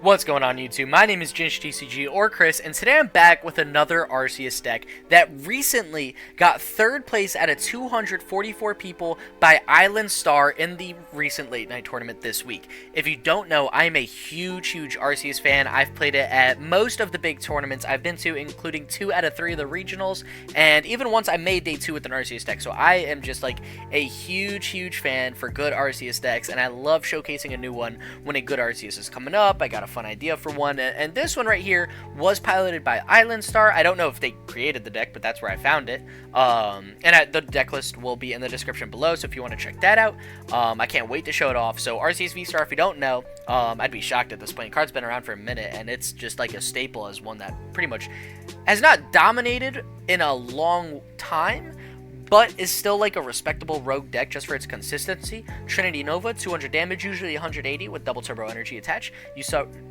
What's going on YouTube? My name is JinchTCG or Chris, and today I'm back with another Arceus deck that recently got third place out of 244 people by Island Star in the recent late night tournament this week. If you don't know, I am a huge Arceus fan. I've played it at most of the big tournaments I've been to, including 2 out of 3 of the regionals, and even once I made day 2 with an Arceus deck. So I am just like a huge fan for good Arceus decks, and I love showcasing a new one when a good Arceus is coming up. I got a fun idea for one, and this one right here was piloted by Island Star. I don't know if they created the deck, but that's where I found it. The deck list will be in the description below, so if you want to check that out, I can't wait to show it off. So Arceus V-Star, if you don't know, I'd be shocked at this point. Card's been around for a minute, and it's just like a staple as one that pretty much has not dominated in a long time, but is still like a respectable rogue deck just for its consistency. Trinity Nova, 200 damage, usually 180 with double turbo energy attached. You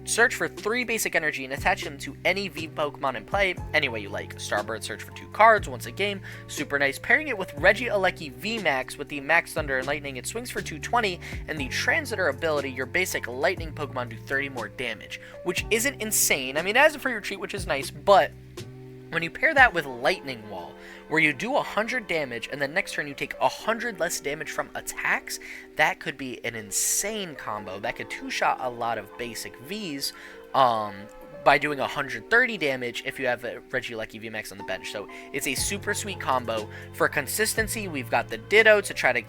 search for 3 basic energy and attach them to any V Pokemon in play, any way you like. Starbird, search for 2 cards once a game, super nice. Pairing it with Regieleki VMAX with the Max Thunder and Lightning, it swings for 220, and the Transitor ability, your basic Lightning Pokemon do 30 more damage, which isn't insane. I mean, it has a free retreat, which is nice, but when you pair that with Lightning Wall, where you do 100 damage and then next turn you take 100 less damage from attacks, that could be an insane combo. That could two-shot a lot of basic Vs by doing 130 damage if you have Regieleki VMAX on the bench. So it's a super sweet combo. For consistency, we've got the Ditto to try to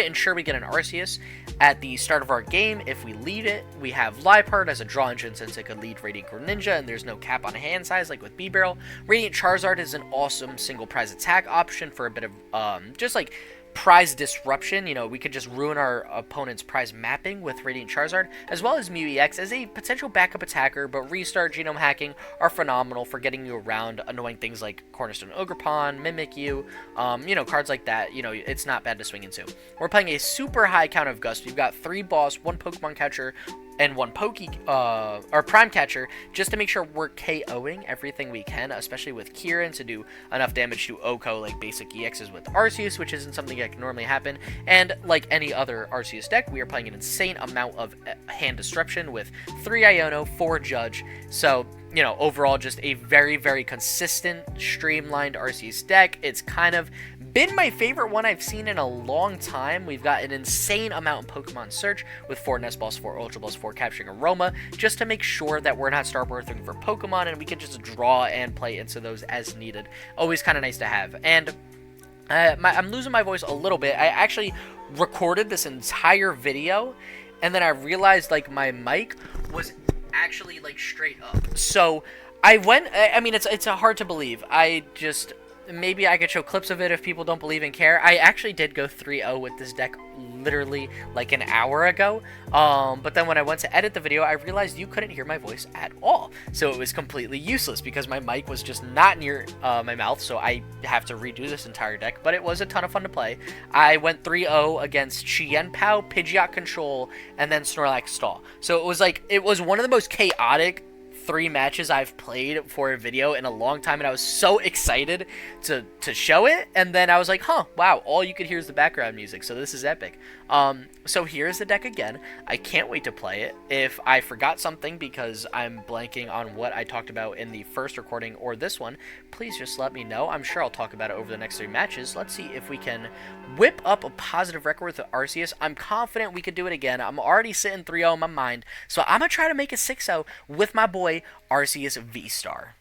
ensure we get an Arceus at the start of our game. If we lead it, we have Liepard as a draw engine since it could lead Radiant Greninja, and there's no cap on hand size like with B-Barrel. Radiant Charizard is an awesome single prize attack option for a bit of just like prize disruption. You know, we could just ruin our opponent's prize mapping with Radiant Charizard, as well as Mew EX as a potential backup attacker, but Restart, Genome Hacking are phenomenal for getting you around annoying things like Cornerstone Ogerpon, Mimikyu, you know, cards like that. You know, it's not bad to swing into. We're playing a super high count of Gust. We've got 3 Boss, 1 Pokemon Catcher, and 1 Prime Catcher, just to make sure we're KOing everything we can, especially with Kieran, to do enough damage to OHKO like basic EXs with Arceus, which isn't something that can normally happen. And like any other Arceus deck, we are playing an insane amount of hand disruption with 3 Iono, 4 Judge. So, you know, overall just a very consistent, streamlined Arceus deck. It's kind of been my favorite one I've seen in a long time. We've got an insane amount in Pokemon Search with 4 Nest Balls, 4 Ultra Balls, 4 Capturing Aroma, just to make sure that we're not Starbirthing for Pokemon and we can just draw and play into those as needed. Always kind of nice to have. And I'm losing my voice a little bit. I actually recorded this entire video, and then I realized like my mic was actually like straight up. So I mean, it's hard to believe. Maybe I could show clips of it if people don't believe and care. I actually did go 3-0 with this deck literally like an hour ago. But then when I went to edit the video, I realized you couldn't hear my voice at all. So it was completely useless because my mic was just not near my mouth. So I have to redo this entire deck. But it was a ton of fun to play. I went 3-0 against Chien-Pao, Pidgeot Control, and then Snorlax Stall. So it was one of the most chaotic 3 matches I've played for a video in a long time, and I was so excited to show it, and then I was like, huh, wow, all you could hear is the background music, so this is epic. So here's the deck again. I can't wait to play it. If I forgot something because I'm blanking on what I talked about in the first recording or this one, please just let me know. I'm sure I'll talk about it over the next 3 matches. Let's see if we can whip up a positive record with Arceus. I'm confident we could do it again. I'm already sitting 3-0 in my mind, so I'm going to try to make it 6-0 with my boy Arceus V-Star.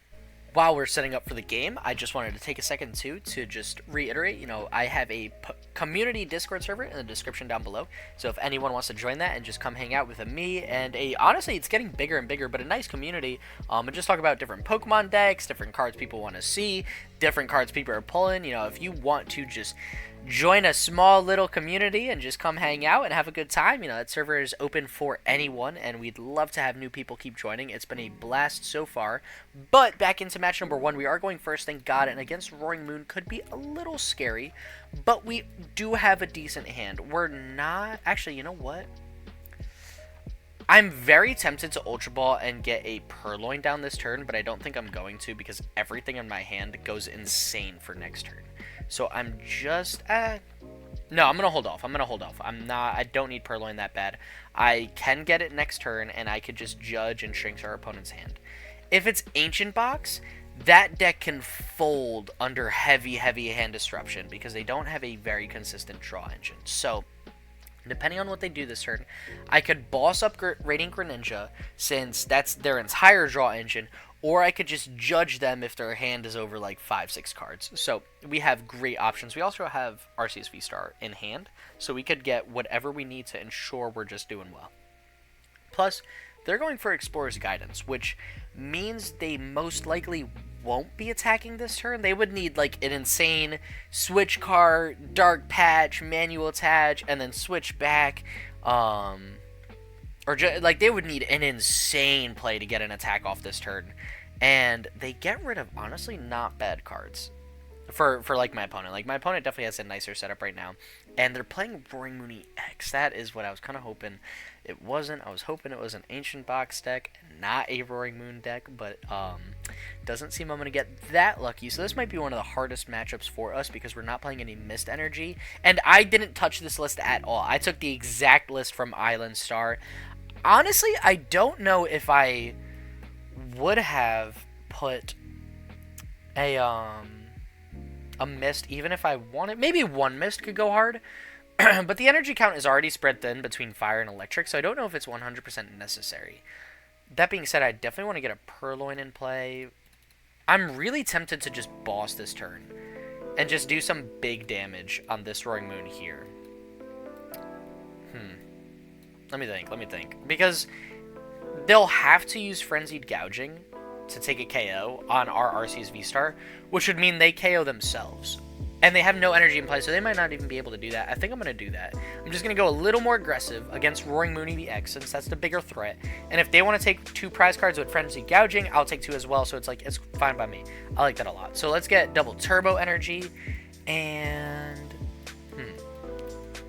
While we're setting up for the game, I just wanted to take a second to just reiterate, you know, I have a community Discord server in the description down below. So if anyone wants to join that and just come hang out with me, and honestly, it's getting bigger and bigger, but a nice community, and just talk about different Pokemon decks, different cards people want to see, different cards people are pulling. You know, if you want to just join a small little community and just come hang out and have a good time, you know, that server is open for anyone, and we'd love to have new people keep joining. It's been a blast so far. But back into match number 1, we are going first, thank God, and against Roaring Moon could be a little scary, but we do have a decent hand. We're not, actually, you know what? I'm very tempted to Ultra Ball and get a Purloin down this turn, but I don't think I'm going to because everything in my hand goes insane for next turn. So I'm just, No, I'm gonna hold off. I don't need Purloin that bad. I can get it next turn, and I could just judge and shrink our opponent's hand. If it's Ancient Box, that deck can fold under heavy hand disruption because they don't have a very consistent draw engine. So, depending on what they do this turn, I could boss up Radiant Greninja since that's their entire draw engine, or I could just judge them if their hand is over like 5-6 cards. So we have great options. We also have Arceus V-Star in hand, so we could get whatever we need to ensure we're just doing well. Plus, they're going for Explorer's Guidance, which means they most likely won't be attacking this turn. They would need like an insane switch card, Dark Patch, manual attach, and then switch back. Like they would need an insane play to get an attack off this turn. And they get rid of honestly not bad cards for like my opponent. Like my opponent definitely has a nicer setup right now. And they're playing Roaring Moon EX. That is what I was kind of hoping. It wasn't. I was hoping it was an Ancient Box deck, not a Roaring Moon deck, but doesn't seem I'm going to get that lucky. So this might be one of the hardest matchups for us because we're not playing any Mist Energy. And I didn't touch this list at all. I took the exact list from Island Star. Honestly, I don't know if I would have put a Mist even if I wanted. Maybe one Mist could go hard. But the energy count is already spread thin between fire and electric, so I don't know if it's 100% necessary. That being said, I definitely want to get a Purloin in play. I'm really tempted to just boss this turn and just do some big damage on this Roaring Moon here. Let me think. Because they'll have to use Frenzied Gouging to take a KO on our Arceus V-Star, which would mean they KO themselves. And they have no energy in play, so they might not even be able to do that. I think I'm going to do that. I'm just going to go a little more aggressive against Roaring Moon EX, since that's the bigger threat. And if they want to take 2 prize cards with Frenzied Gouging, I'll take 2 as well, so it's like, it's fine by me. I like that a lot. So let's get double Turbo Energy, and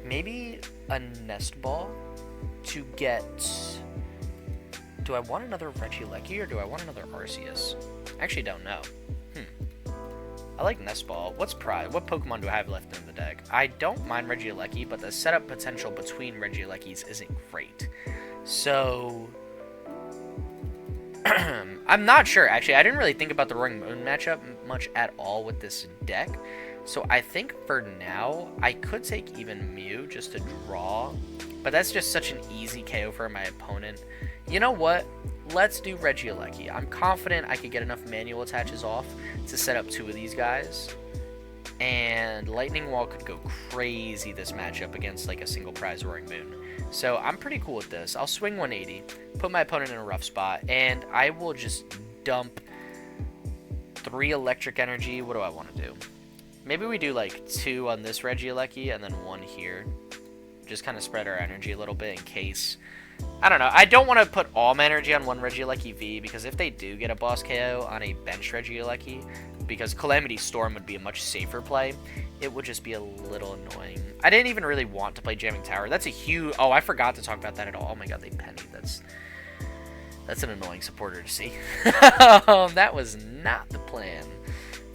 maybe a Nest Ball to get... Do I want another Regieleki, or do I want another Arceus? I actually don't know. I like Nest Ball. What's prize? What Pokemon do I have left in the deck? I don't mind Regieleki, but the setup potential between Regielekis isn't great. So... I'm not sure, actually. I didn't really think about the Roaring Moon matchup much at all with this deck. So I think for now, I could take even Mew just to draw. But that's just such an easy KO for my opponent. You know what? Let's do Regieleki. I'm confident I could get enough manual attaches off to set up 2 of these guys. And Lightning Wall could go crazy this matchup against like a single prize Roaring Moon. So I'm pretty cool with this. I'll swing 180, put my opponent in a rough spot, and I will just dump 3 electric energy. What do I want to do? Maybe we do like 2 on this Regieleki and then 1 here. Just kind of spread our energy a little bit in case... I don't know. I don't want to put all my energy on one Regieleki V, because if they do get a boss KO on a bench Regieleki, because Calamity Storm would be a much safer play, it would just be a little annoying. I didn't even really want to play Jamming Tower. That's a huge... Oh, I forgot to talk about that at all. Oh my god, they pennied. That's an annoying supporter to see. That was not the plan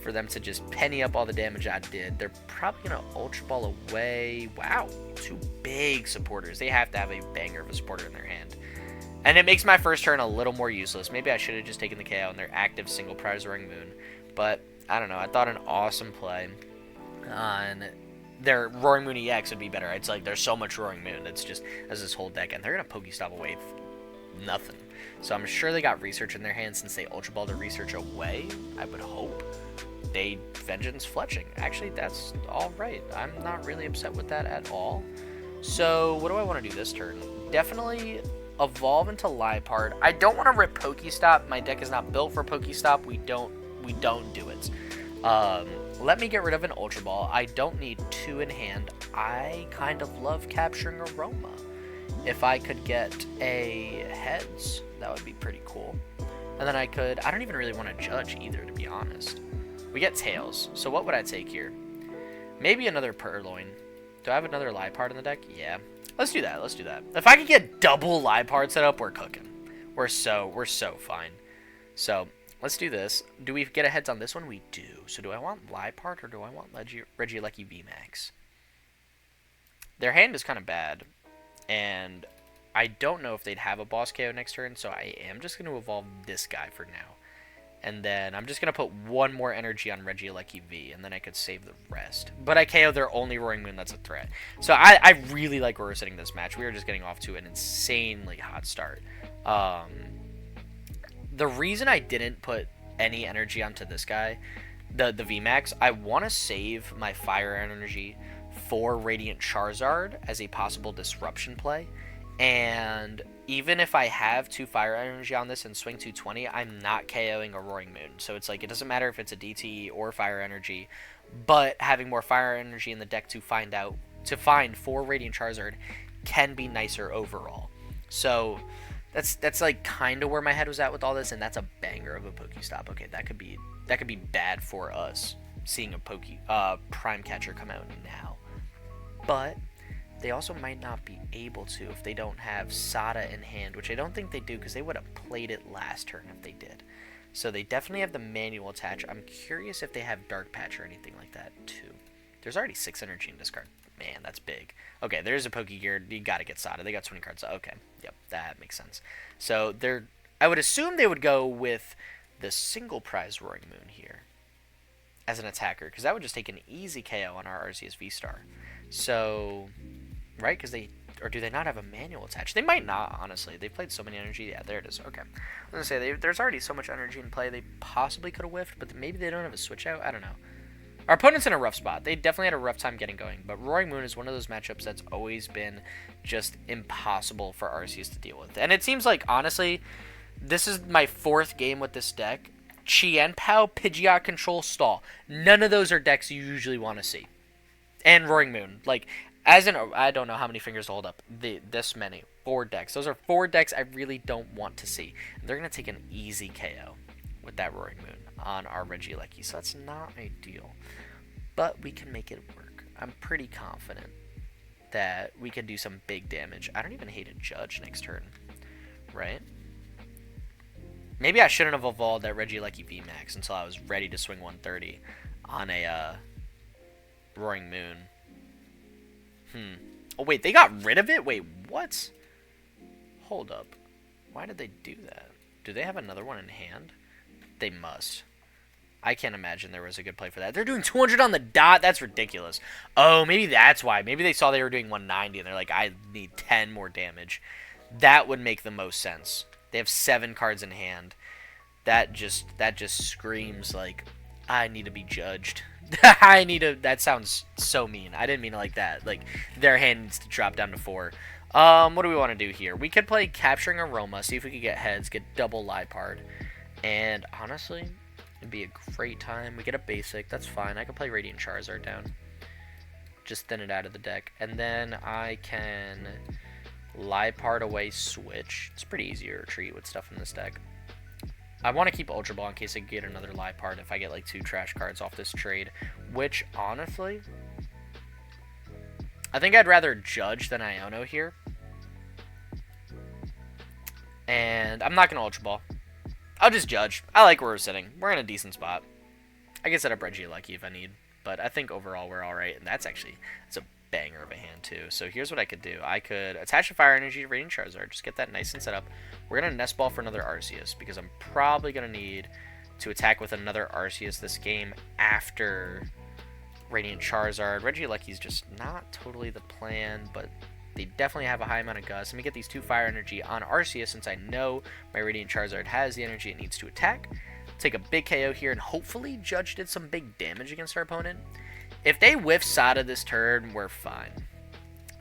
for them to just penny up all the damage I did. They're probably going to Ultra Ball away. Wow, 2 big supporters. They have to have a banger of a supporter in their hand. And it makes my first turn a little more useless. Maybe I should have just taken the KO on their active single prize Roaring Moon. But, I don't know. I thought an awesome play on their Roaring Moon EX would be better. It's like there's so much Roaring Moon that's just as this whole deck. And they're going to Pokestop away nothing. So I'm sure they got research in their hands since they Ultra Balled their research away. I would hope. They Vengeance Fletching. Actually, that's alright. I'm not really upset with that at all. So, what do I want to do this turn? Definitely evolve into Liepard. I don't want to rip Pokestop. My deck is not built for Pokestop. We don't do it. Let me get rid of an Ultra Ball. I don't need 2 in hand. I kind of love capturing Aroma. If I could get a Heads, that would be pretty cool. And then I don't even really want to judge either, to be honest. We get Tails, so what would I take here? Maybe another Purloin. Do I have another Liepard in the deck? Yeah. Let's do that. If I could get double Liepard set up, we're cooking. We're so fine. So, let's do this. Do we get a heads on this one? We do. So do I want Liepard or do I want Regieleki VMAX? Their hand is kind of bad, and I don't know if they'd have a boss KO next turn, so I am just going to evolve this guy for now. And then I'm just going to put one more energy on Regieleki V, and then I could save the rest. But I KO their only Roaring Moon that's a threat. So I really like where we're sitting this match. We are just getting off to an insanely hot start. The reason I didn't put any energy onto this guy, the VMAX, I want to save my fire energy for Radiant Charizard as a possible disruption play. And even if I have 2 fire energy on this and swing 220, I'm not KOing a Roaring Moon. So it's like, it doesn't matter if it's a DT or fire energy, but having more fire energy in the deck to find for Radiant Charizard can be nicer overall. So that's like kind of where my head was at with all this, and that's a banger of a Pokestop. Okay, that could be bad for us seeing a Prime Catcher come out now. But they also might not be able to if they don't have Sada in hand, which I don't think they do because they would have played it last turn if they did. So they definitely have the manual attach. I'm curious if they have Dark Patch or anything like that too. There's already 6 energy in this card. Man, that's big. Okay, there's a Pokegear. You gotta get Sada. They got 20 cards. Okay, yep, that makes sense. So I would assume they would go with the single prize Roaring Moon here as an attacker, because that would just take an easy KO on our Arceus V-Star. So, right? Because do they not have a manual attached? They might not, honestly. They've played so many energy. Yeah, there it is. Okay. I was going to say, there's already so much energy in play, they possibly could have whiffed, but maybe they don't have a switch out. I don't know. Our opponent's in a rough spot. They definitely had a rough time getting going, but Roaring Moon is one of those matchups that's always been just impossible for Arceus to deal with. And it seems like, honestly, this is my 4th game with this deck. Chien-Pao, Pidgeot, Control, Stall. None of those are decks you usually want to see. And Roaring Moon. Like, I don't know how many fingers to hold up. This many. 4 decks. Those are 4 decks I really don't want to see. They're going to take an easy KO with that Roaring Moon on our Regieleki. So that's not ideal. But we can make it work. I'm pretty confident that we can do some big damage. I don't even hate a Judge next turn. Right? Maybe I shouldn't have evolved that Regieleki VMAX until I was ready to swing 130 on a Roaring Moon. Oh, wait, they got rid of it? Wait, what? Hold up. Why did they do that? Do they have another one in hand? They must. I can't imagine there was a good play for that. They're doing 200 on the dot? That's ridiculous. Oh, maybe that's why. Maybe they saw they were doing 190 and they're like, I need 10 more damage. That would make the most sense. They have 7 cards in hand. That just screams like, I need to be judged. That sounds so mean. I didn't mean it like that. Like, their hand needs to drop down to 4. What do we want to do here? We could play Capturing Aroma, see if we could get heads, get double Liepard. And honestly, it'd be a great time. We get a basic, that's fine. I can play Radiant Charizard down. Just thin it out of the deck. And then I can Liepard away switch. It's pretty easy to retreat with stuff in this deck. I want to keep Ultra Ball in case I get another Liepard if I get like 2 trash cards off this trade. Which, honestly, I think I'd rather Judge than Iono here. And I'm not going to Ultra Ball. I'll just Judge. I like where we're sitting. We're in a decent spot. I can set up Regieleki if I need. But I think overall we're alright. And it's a banger of a hand too. So here's what I could do. I could attach a Fire Energy to Radiant Charizard. Just get that nice and set up. We're going to Nest Ball for another Arceus, because I'm probably going to need to attack with another Arceus this game after Radiant Charizard. Regieleki's just not totally the plan, but they definitely have a high amount of Gust. Let me get these 2 Fire Energy on Arceus since I know my Radiant Charizard has the energy it needs to attack. Take a big KO here, and hopefully Judge did some big damage against our opponent. If they whiff Sada this turn, we're fine.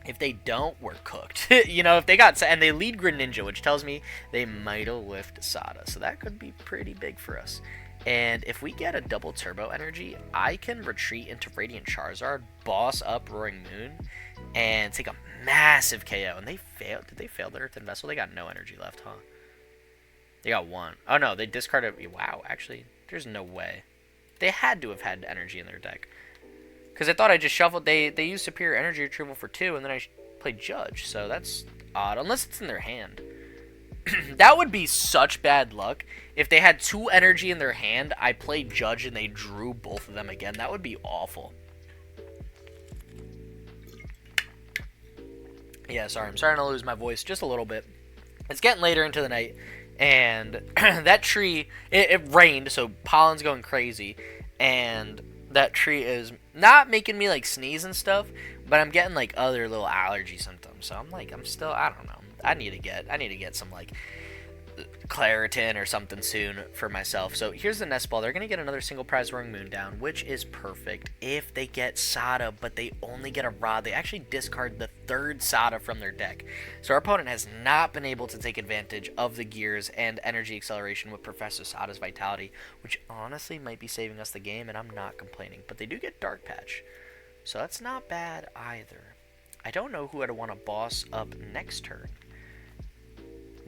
If they don't, we're cooked. You know, if they got... And they lead Greninja, which tells me they might have whiffed Sada. So that could be pretty big for us. And if we get a double Turbo Energy, I can retreat into Radiant Charizard, boss up Roaring Moon, and take a massive KO. And they failed. Did they fail the Earthen Vessel? They got no energy left, huh? They got 1. Oh, no. They discarded... Wow, actually, there's no way. They had to have had energy in their deck. Because I thought I just shuffled... They used Superior Energy Retrieval for 2, and then I played Judge. So that's odd. Unless it's in their hand. That would be such bad luck. If they had 2 energy in their hand, I played Judge, and they drew both of them again. That would be awful. Yeah, sorry, I'm starting to lose my voice just a little bit. It's getting later into the night, and that tree, it rained, so pollen's going crazy, and that tree is not making me like sneeze and stuff, but I'm getting like other little allergy symptoms. So I'm like, I don't know. I need to get some like Claritin or something soon for myself. So here's the nest ball. They're going to get another single prize Roaring Moon down, which is perfect if they get Sada, but they only get a rod. They actually discard the third Sada from their deck. So our opponent has not been able to take advantage of the gears and energy acceleration with Professor Sada's Vitality, which honestly might be saving us the game, and I'm not complaining. But they do get Dark Patch, so that's not bad either. I don't know who I'd want to boss up next turn.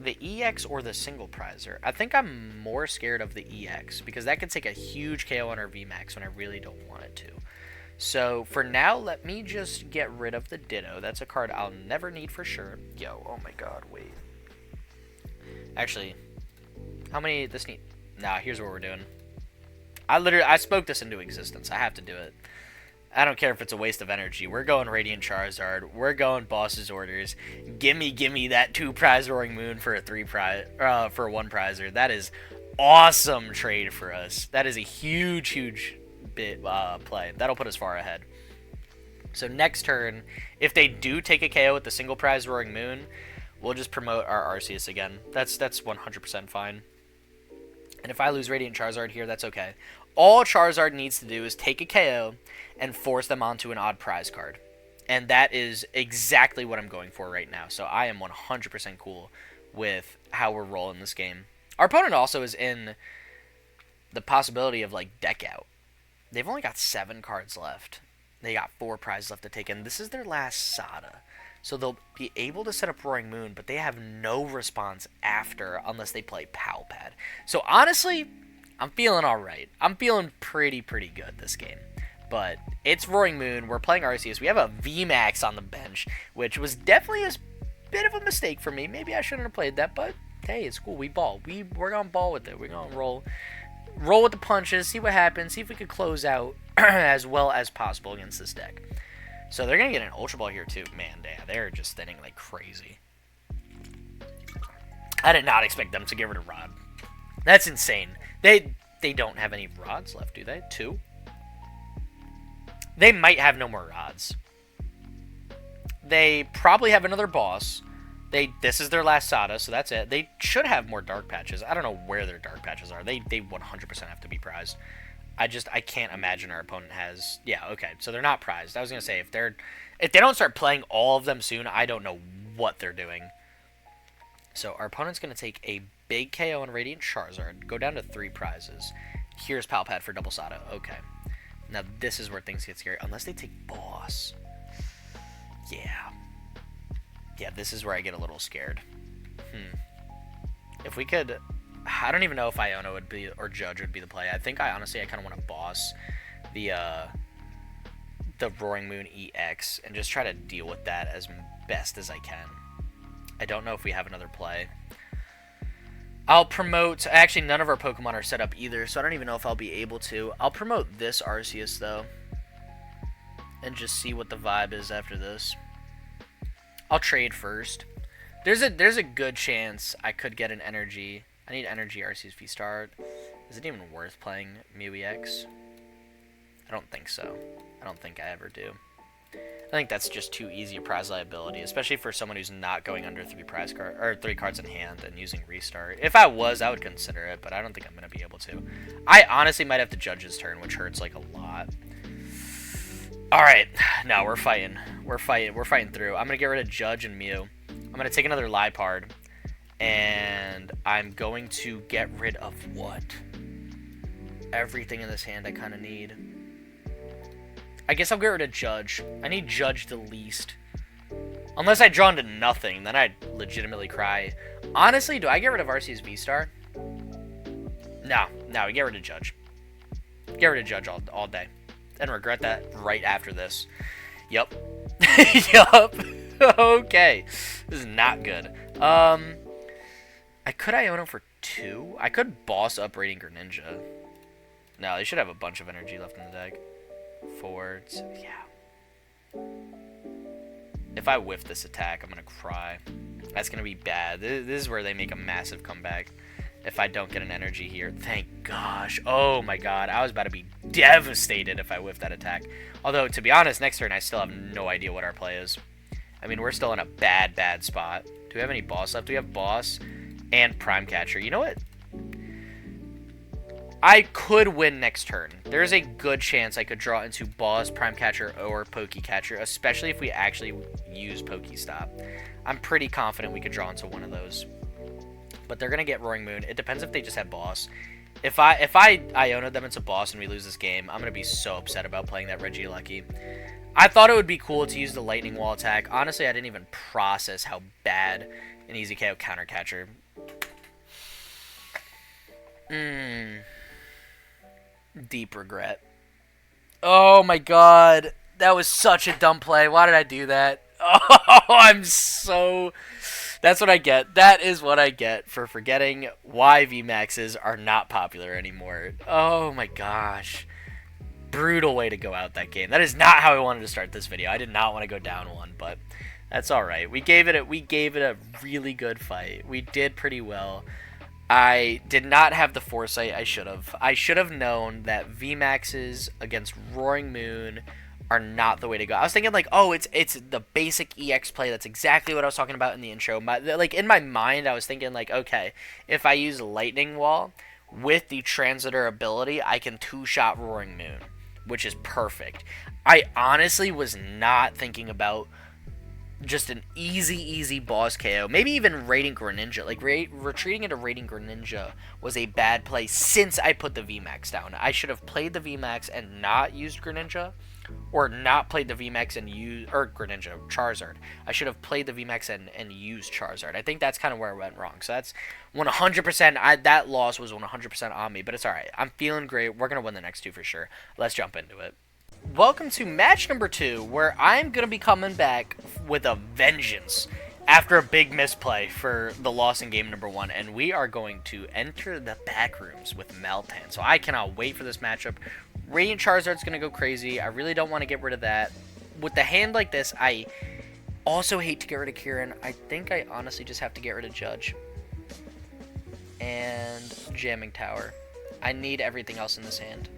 The EX or the single prizer. I think I'm more scared of the EX because that could take a huge KO on our VMAX when I really don't want it to. So for now, let me just get rid of the Ditto. That's a card I'll never need for sure. Yo, oh my god, wait. Actually, how many this need? Nah, here's what we're doing. I spoke this into existence. I have to do it. I don't care if it's a waste of energy. We're going Radiant Charizard. We're going Boss's Orders. Gimme that 2 prize Roaring Moon for a 3 prize for a 1 prizer. That is awesome trade for us. That is a huge bit play. That'll put us far ahead. So next turn, if they do take a KO with the single prize Roaring Moon, we'll just promote our Arceus again. That's 100% fine. And if I lose Radiant Charizard here, that's okay. All Charizard needs to do is take a KO and force them onto an odd prize card. And that is exactly what I'm going for right now. So I am 100% cool with how we're rolling this game. Our opponent also is in the possibility of like deck out. They've only got 7 cards left. They got 4 prizes left to take, and this is their last Sada. So they'll be able to set up Roaring Moon, but they have no response after unless they play Pal Pad. So honestly, I'm feeling alright. I'm feeling pretty good this game. But it's Roaring Moon. We're playing Arceus. We have a VMAX on the bench, which was definitely a bit of a mistake for me. Maybe I shouldn't have played that, but hey, it's cool. We ball. We're going to ball with it. We're going to roll with the punches, see what happens, see if we could close out as well as possible against this deck. So they're going to get an Ultra Ball here too. Man, damn, they're just thinning like crazy. I did not expect them to get rid of Rod. That's insane. They don't have any rods left, do they? 2? They might have no more rods. They probably have another boss. This is their last Sada, so that's it. They should have more Dark Patches. I don't know where their Dark Patches are. They 100% have to be prized. I can't imagine our opponent has... Yeah, okay, so they're not prized. I was going to say, if they don't start playing all of them soon, I don't know what they're doing. So our opponent's going to take a big KO on Radiant Charizard, go down to 3 prizes. Here's Pal Pad for double Sada. Okay. Now this is where things get scary. Unless they take Boss. Yeah. Yeah, this is where I get a little scared. If we could... I don't even know if Iono would be, or Judge would be the play. I think I kind of want to boss the Roaring Moon EX and just try to deal with that as best as I can. I don't know if we have another play. I'll promote... Actually, none of our Pokemon are set up either, so I don't even know if I'll be able to. I'll promote this Arceus, though, and just see what the vibe is after this. I'll trade first. There's a good chance I could get an energy... I need energy Arceus V-Star. Is it even worth playing Mew EX? I don't think so. I don't think I ever do. I think that's just too easy a prize liability, especially for someone who's not going under 3 cards in hand and using Restart. If I was, I would consider it, but I don't think I'm going to be able to. I honestly might have to Judge his turn, which hurts like a lot. Alright, no, we're fighting. We're fighting through. I'm going to get rid of Judge and Mew. I'm going to take another Liepard. And I'm going to get rid of what? Everything in this hand I kind of need. I guess I'll get rid of Judge. I need Judge the least. Unless I draw into nothing, then I'd legitimately cry. Honestly, do I get rid of Arceus V-Star? No, we get rid of Judge. Get rid of Judge all day. And regret that right after this. Yup. Yup. Okay. This is not good. I could Iono for 2. I could boss up Radiant Greninja. No, they should have a bunch of energy left in the deck. Forwards. Yeah. If I whiff this attack, I'm going to cry. That's going to be bad. This is where they make a massive comeback. If I don't get an energy here. Thank gosh. Oh my god. I was about to be devastated if I whiffed that attack. Although, to be honest, next turn I still have no idea what our play is. I mean, we're still in a bad, bad spot. Do we have any boss left? We have boss and prime catcher. You know what? I could win next turn. There's a good chance I could draw into boss, prime catcher, or Pokecatcher, especially if we actually use Pokestop. I'm pretty confident we could draw into one of those. But they're gonna get Roaring Moon. It depends if they just have boss. If I Iona them into boss and we lose this game, I'm gonna be so upset about playing that Regieleki. I thought it would be cool to use the Lightning Wall attack. Honestly, I didn't even process how bad an easy KO counter catcher. Deep regret. Oh my god. That was such a dumb play. Why did I do that? Oh, I'm so... That's what I get. That is what I get for forgetting why VMAXs are not popular anymore. Oh my gosh. Brutal way to go out that game. That is not how I wanted to start this video. I did not want to go down one, but that's alright. We gave it a really good fight. We did pretty well. I did not have the foresight I should have. I should have known that VMAXs against Roaring Moon are not the way to go. I was thinking like, oh, it's the basic EX play. That's exactly what I was talking about in the intro. Like in my mind, I was thinking like, okay, if I use Lightning Wall with the Transitor ability, I can two-shot Roaring Moon, which is perfect. I honestly was not thinking about just an easy boss KO. Maybe even Radiant Greninja. Like, retreating into Radiant Greninja was a bad play since I put the VMAX down. I should have played the VMAX and not used Greninja. Or not played the VMAX and used... Or Greninja, Charizard. I should have played the VMAX and used Charizard. I think that's kind of where I went wrong. So that's 100%... that loss was 100% on me. But it's alright. I'm feeling great. We're going to win the next two for sure. Let's jump into it. Welcome to match number 2, where I'm going to be coming back with a vengeance after a big misplay for the loss in game number 1, and we are going to enter the back rooms with Meltan. So I cannot wait for this matchup. Radiant Charizard's going to go crazy. I really don't want to get rid of that. With the hand like this, I also hate to get rid of Kieran. I think I honestly just have to get rid of Judge. And Jamming Tower. I need everything else in this hand.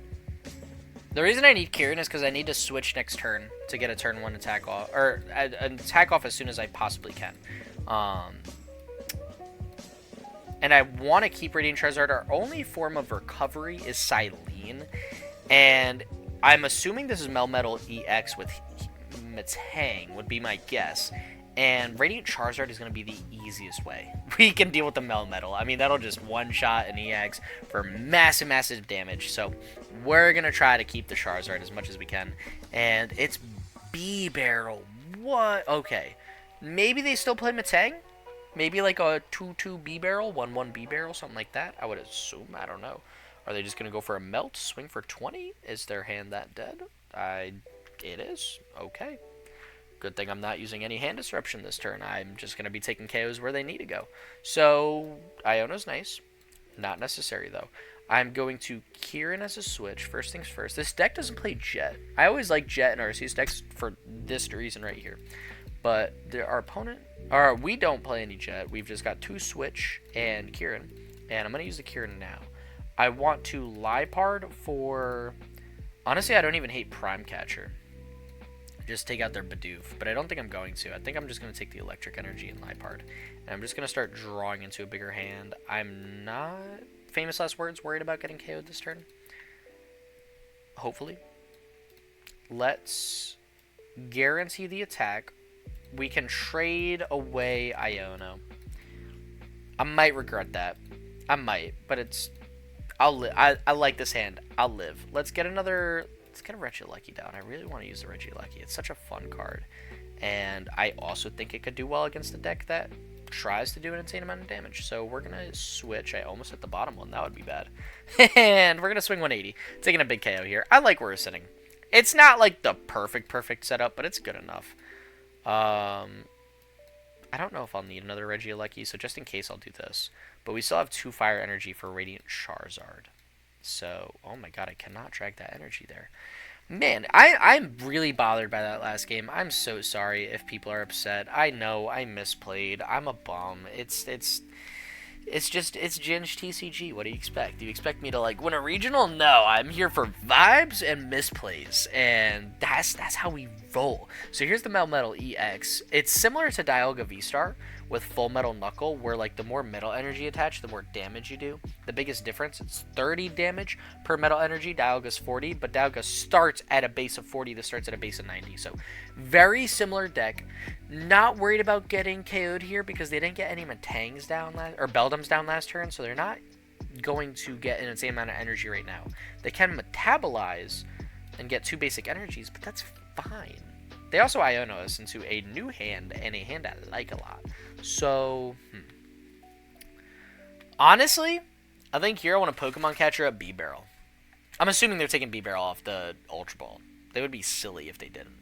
The reason I need Kieran is because I need to switch next turn to get a turn 1 attack off, or an attack off as soon as I possibly can. And I want to keep Radiant Charizard. Our only form of recovery is Silene, and I'm assuming this is Melmetal EX with Metang would be my guess. And Radiant Charizard is going to be the easiest way. We can deal with the Melmetal. I mean, that'll just one-shot an EX for massive damage. So we're going to try to keep the Charizard as much as we can. And it's B-Barrel. What? Okay. Maybe they still play Metang? Maybe like a 2-2 B-Barrel, 1-1 B-Barrel, something like that. I would assume. I don't know. Are they just going to go for a Melt, swing for 20? Is their hand that dead? It is. Okay. Good thing I'm not using any hand disruption this turn. I'm just going to be taking KOs where they need to go. So, Iona's nice. Not necessary, though. I'm going to Kieran as a switch. First things first. This deck doesn't play Jet. I always like Jet and Arceus decks for this reason right here. But our opponent... we don't play any Jet. We've just got 2 Switch and Kieran. And I'm going to use the Kieran now. I want to Liepard for... Honestly, I don't even hate Prime Catcher. Just take out their Bidoof, but I don't think I'm going to. I think I'm just going to take the Electric Energy and Liepard. And I'm just going to start drawing into a bigger hand. I'm not, famous last words, worried about getting KO'd this turn. Hopefully. Let's guarantee the attack. We can trade away Iono. I might regret that. I might, but it's... I like this hand. I'll live. Let's get another... Let's get a Regieleki down. I really want to use the Regieleki. It's such a fun card. And I also think it could do well against a deck that tries to do an insane amount of damage. So we're going to switch. I almost hit the bottom one. That would be bad. And we're going to swing 180. Taking a big KO here. I like where we're sitting. It's not like the perfect setup, but it's good enough. I don't know if I'll need another Regieleki, so just in case I'll do this. But we still have 2 fire energy for Radiant Charizard. So, oh my god, I cannot drag that energy there. Man, I'm really bothered by that last game. I'm so sorry if people are upset. I know I misplayed. I'm a bum. It's Ginge TCG. What do you expect? Do you expect me to like win a regional? No, I'm here for vibes and misplays, and that's how we roll. So here's the Melmetal EX. It's similar to Dialga V-Star with Full Metal Knuckle, where like the more metal energy attached, the more damage you do. The biggest difference, it's 30 damage per metal energy. Dialga's 40, but Dialga starts at a base of 40. This starts at a base of 90. So very similar deck. Not worried about getting KO'd here because they didn't get any Matangs down or Beldums down last turn, so they're not going to get an insane amount of energy right now. They can metabolize and get 2 basic energies, but that's fine. They also Iono us into a new hand, and a hand I like a lot. So, honestly, I think here I want a Pokemon Catcher at B-Barrel. I'm assuming they're taking B-Barrel off the Ultra Ball. They would be silly if they didn't.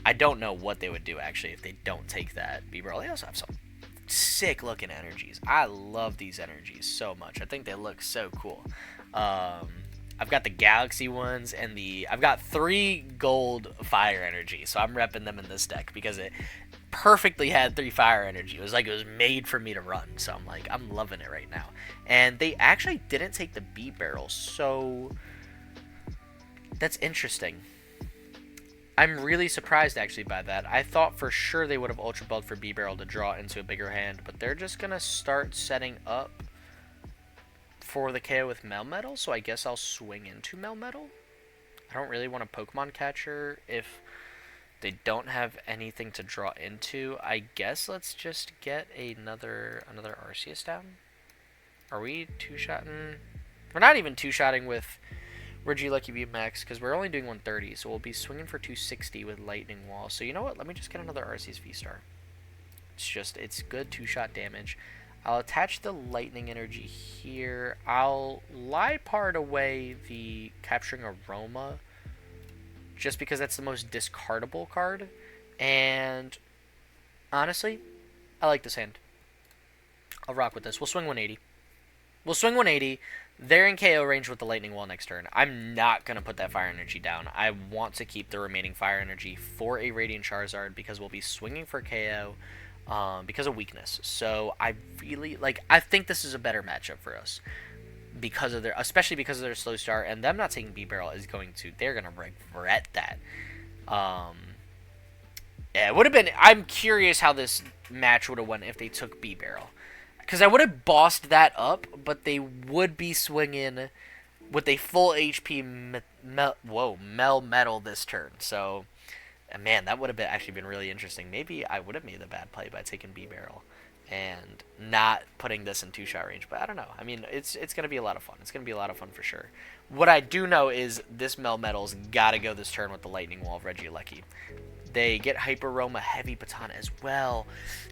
I don't know what they would do, actually, if they don't take that B-Barrel. They also have some sick-looking energies. I love these energies so much. I think they look so cool. I've got the Galaxy ones, and I've got 3 gold fire energy, so I'm repping them in this deck because it perfectly had 3 fire energy. It was like it was made for me to run, so I'm like, I'm loving it right now. And they actually didn't take the B-Barrel, so that's interesting. I'm really surprised actually by that. I thought for sure they would have Ultra Balled for B-Barrel to draw into a bigger hand, but they're just going to start setting up for the KO with Melmetal, so I guess I'll swing into Melmetal. I don't really want a Pokemon Catcher if they don't have anything to draw into. I guess let's just get another Arceus down. Are we two-shotting? We're not even two-shotting with Regieleki VMAX because we're only doing 130, so we'll be swinging for 260 with Lightning Wall. So you know what? Let me just get another Arceus V-Star. It's good 2-shot damage. I'll attach the Lightning Energy here. I'll Liepard away the Capturing Aroma just because that's the most discardable card. And honestly, I like this hand. I'll rock with this. We'll swing 180. They're in KO range with the Lightning Wall next turn. I'm not going to put that Fire Energy down. I want to keep the remaining Fire Energy for a Radiant Charizard because we'll be swinging for KO because of weakness. So I really, I think this is a better matchup for us especially because of their slow start, and them not taking B-Barrel they're going to regret that. Yeah, it would have been, I'm curious how this match would have went if they took B-Barrel. Because I would have bossed that up, but they would be swinging with a full HP Melmetal this turn. So, man, that would have actually been really interesting. Maybe I would have made the bad play by taking B-Barrel and not putting this in 2-shot range. But I don't know. I mean, it's going to be a lot of fun. It's going to be a lot of fun for sure. What I do know is this Melmetal's got to go this turn with the Lightning Wall of Regieleki. They get Hyper Roma Heavy Baton as well.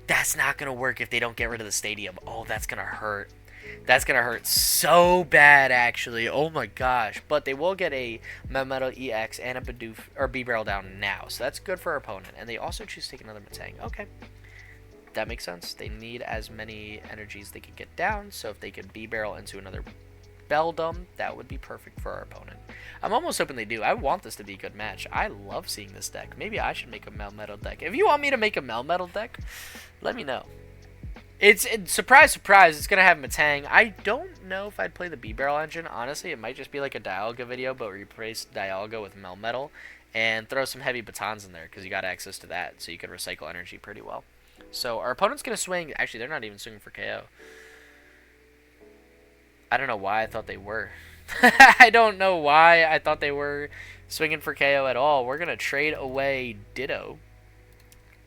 That's not going to work if they don't get rid of the stadium. Oh, that's going to hurt. That's going to hurt so bad, actually. Oh my gosh. But they will get a Melmetal EX and a Bidoof, or B-Barrel down now. So that's good for our opponent. And they also choose to take another Metang. Okay. That makes sense. They need as many energies they can get down. So if they can B-Barrel into another Beldum, that would be perfect for our opponent. I'm almost hoping they do. I want this to be a good match. I love seeing this deck. Maybe I should make a Melmetal deck. If you want me to make a Melmetal deck, let me know. It's surprise, surprise, it's going to have Metang. I don't know if I'd play the B-Barrel engine. Honestly, it might just be like a Dialga video, but replace Dialga with Melmetal and throw some heavy batons in there because you got access to that, so you can recycle energy pretty well. So our opponent's going to swing. Actually, they're not even swinging for KO. I don't know why I thought they were. I don't know why I thought they were swinging for KO at all. We're going to trade away Ditto.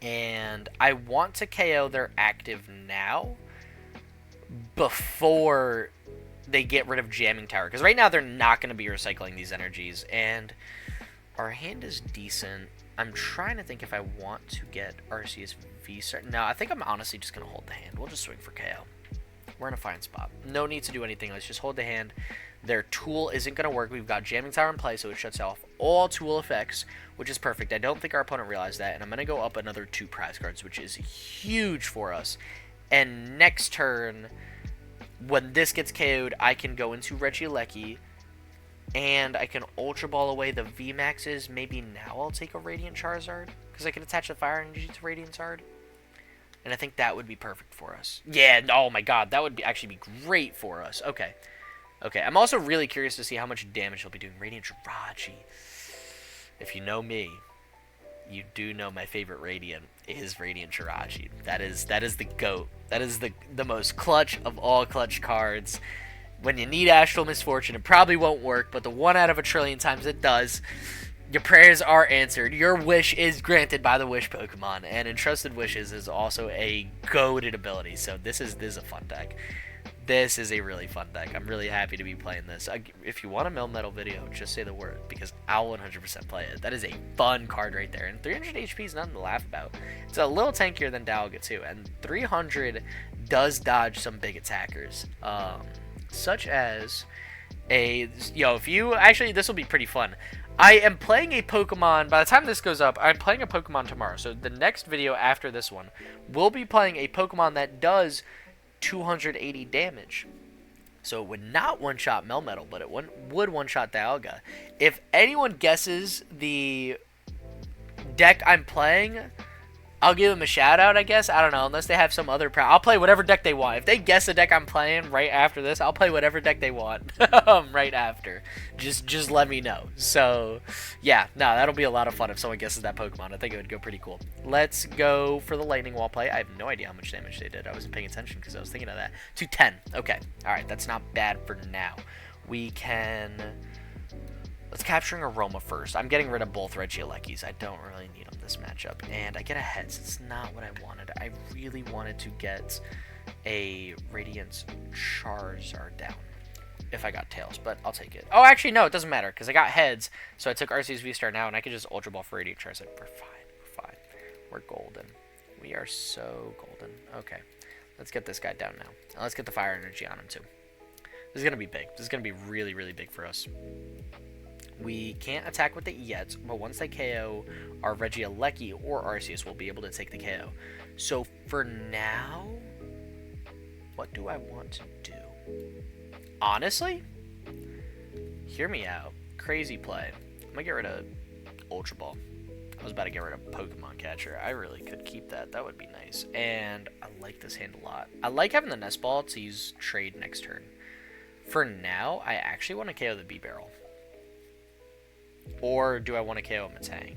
And I want to KO their active now before they get rid of Jamming Tower. Because right now they're not going to be recycling these energies. And our hand is decent. I'm trying to think if I want to get Arceus V-Star. No, I think I'm honestly just going to hold the hand. We'll just swing for KO. We're in a fine spot. No need to do anything. Let's just hold the hand. Their tool isn't going to work. We've got Jamming Tower in play, so it shuts off all tool effects, which is perfect. I don't think our opponent realized that, and I'm going to go up another 2 prize cards, which is huge for us. And next turn, when this gets KO'd, I can go into Regieleki, and I can Ultra Ball away the VMAXs. Maybe now I'll take a Radiant Charizard, because I can attach the Fire Energy to Radiant Charizard. And I think that would be perfect for us. Yeah, oh my god, that would actually be great for us. Okay. Okay, I'm also really curious to see how much damage he'll be doing. Radiant Jirachi. If you know me, you do know my favorite Radiant is Radiant Jirachi. That is the GOAT. That is the most clutch of all clutch cards. When you need Astral Misfortune, it probably won't work, but the 1 out of a trillion times it does, your prayers are answered. Your wish is granted by the Wish Pokemon, and Entrusted Wishes is also a goated ability. So this is a fun deck. This is a really fun deck. I'm really happy to be playing this. If you want a Melmetal video, just say the word, because I'll 100% play it. That is a fun card right there, and 300 HP is nothing to laugh about. It's a little tankier than Dialga too, and 300 does dodge some big attackers, such as if you actually, this will be pretty fun. I am playing a Pokemon, by the time this goes up, I'm playing a Pokemon tomorrow. So the next video after this one, we'll be playing a Pokemon that does 280 damage. So it would not one-shot Melmetal, but it would one-shot Dialga. If anyone guesses the deck I'm playing, I'll give them a shout-out, I guess. I don't know, unless they have some other... I'll play whatever deck they want. If they guess the deck I'm playing right after this, I'll play whatever deck they want right after. Just let me know. So, yeah. No, that'll be a lot of fun if someone guesses that Pokemon. I think it would go pretty cool. Let's go for the Lightning Wall play. I have no idea how much damage they did. I wasn't paying attention because I was thinking of that. To 10. Okay. Alright, that's not bad for now. We can... Let's capturing Aroma first. I'm getting rid of both Regielekis. I don't really need them this matchup. And I get a Heads. It's not what I wanted. I really wanted to get a Radiant Charizard down if I got Tails, but I'll take it. Oh, actually, no, it doesn't matter because I got Heads, so I took Arceus V-Star now, and I can just Ultra Ball for Radiant Charizard. We're fine. We're fine. We're golden. We are so golden. Okay. Let's get this guy down now. Let's get the Fire Energy on him, too. This is going to be big. This is going to be really, really big for us. We can't attack with it yet, but once they KO our Regieleki or Arceus, we'll be able to take the KO. So for now, what do I want to do? Honestly, hear me out. Crazy play. I'm going to get rid of Ultra Ball. I was about to get rid of Pokemon Catcher. I really could keep that. That would be nice. And I like this hand a lot. I like having the Nest Ball to use Trade next turn. For now, I actually want to KO the Bibarel. Or do I want to KO Metang?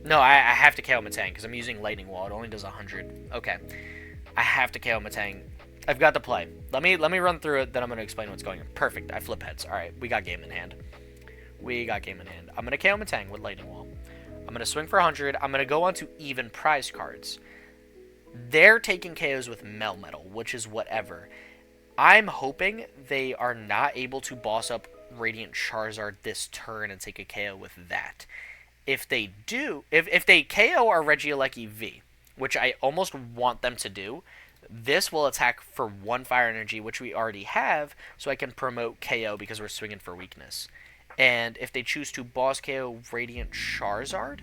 No, I have to KO Metang because I'm using Lightning Wall. It only does 100. Okay. I have to KO Metang. I've got the play. Let me run through it, then I'm going to explain what's going on. Perfect. I flip heads. Alright, we got game in hand. We got game in hand. I'm going to KO Metang with Lightning Wall. I'm going to swing for 100. I'm going to go on to even prize cards. They're taking KOs with Melmetal, which is whatever. I'm hoping they are not able to boss up Radiant Charizard this turn and take a KO with that. If they do, if they KO our Regieleki V, which I almost want them to do, this will attack for 1 Fire Energy, which we already have, so I can promote KO because we're swinging for weakness. And if they choose to boss KO Radiant Charizard,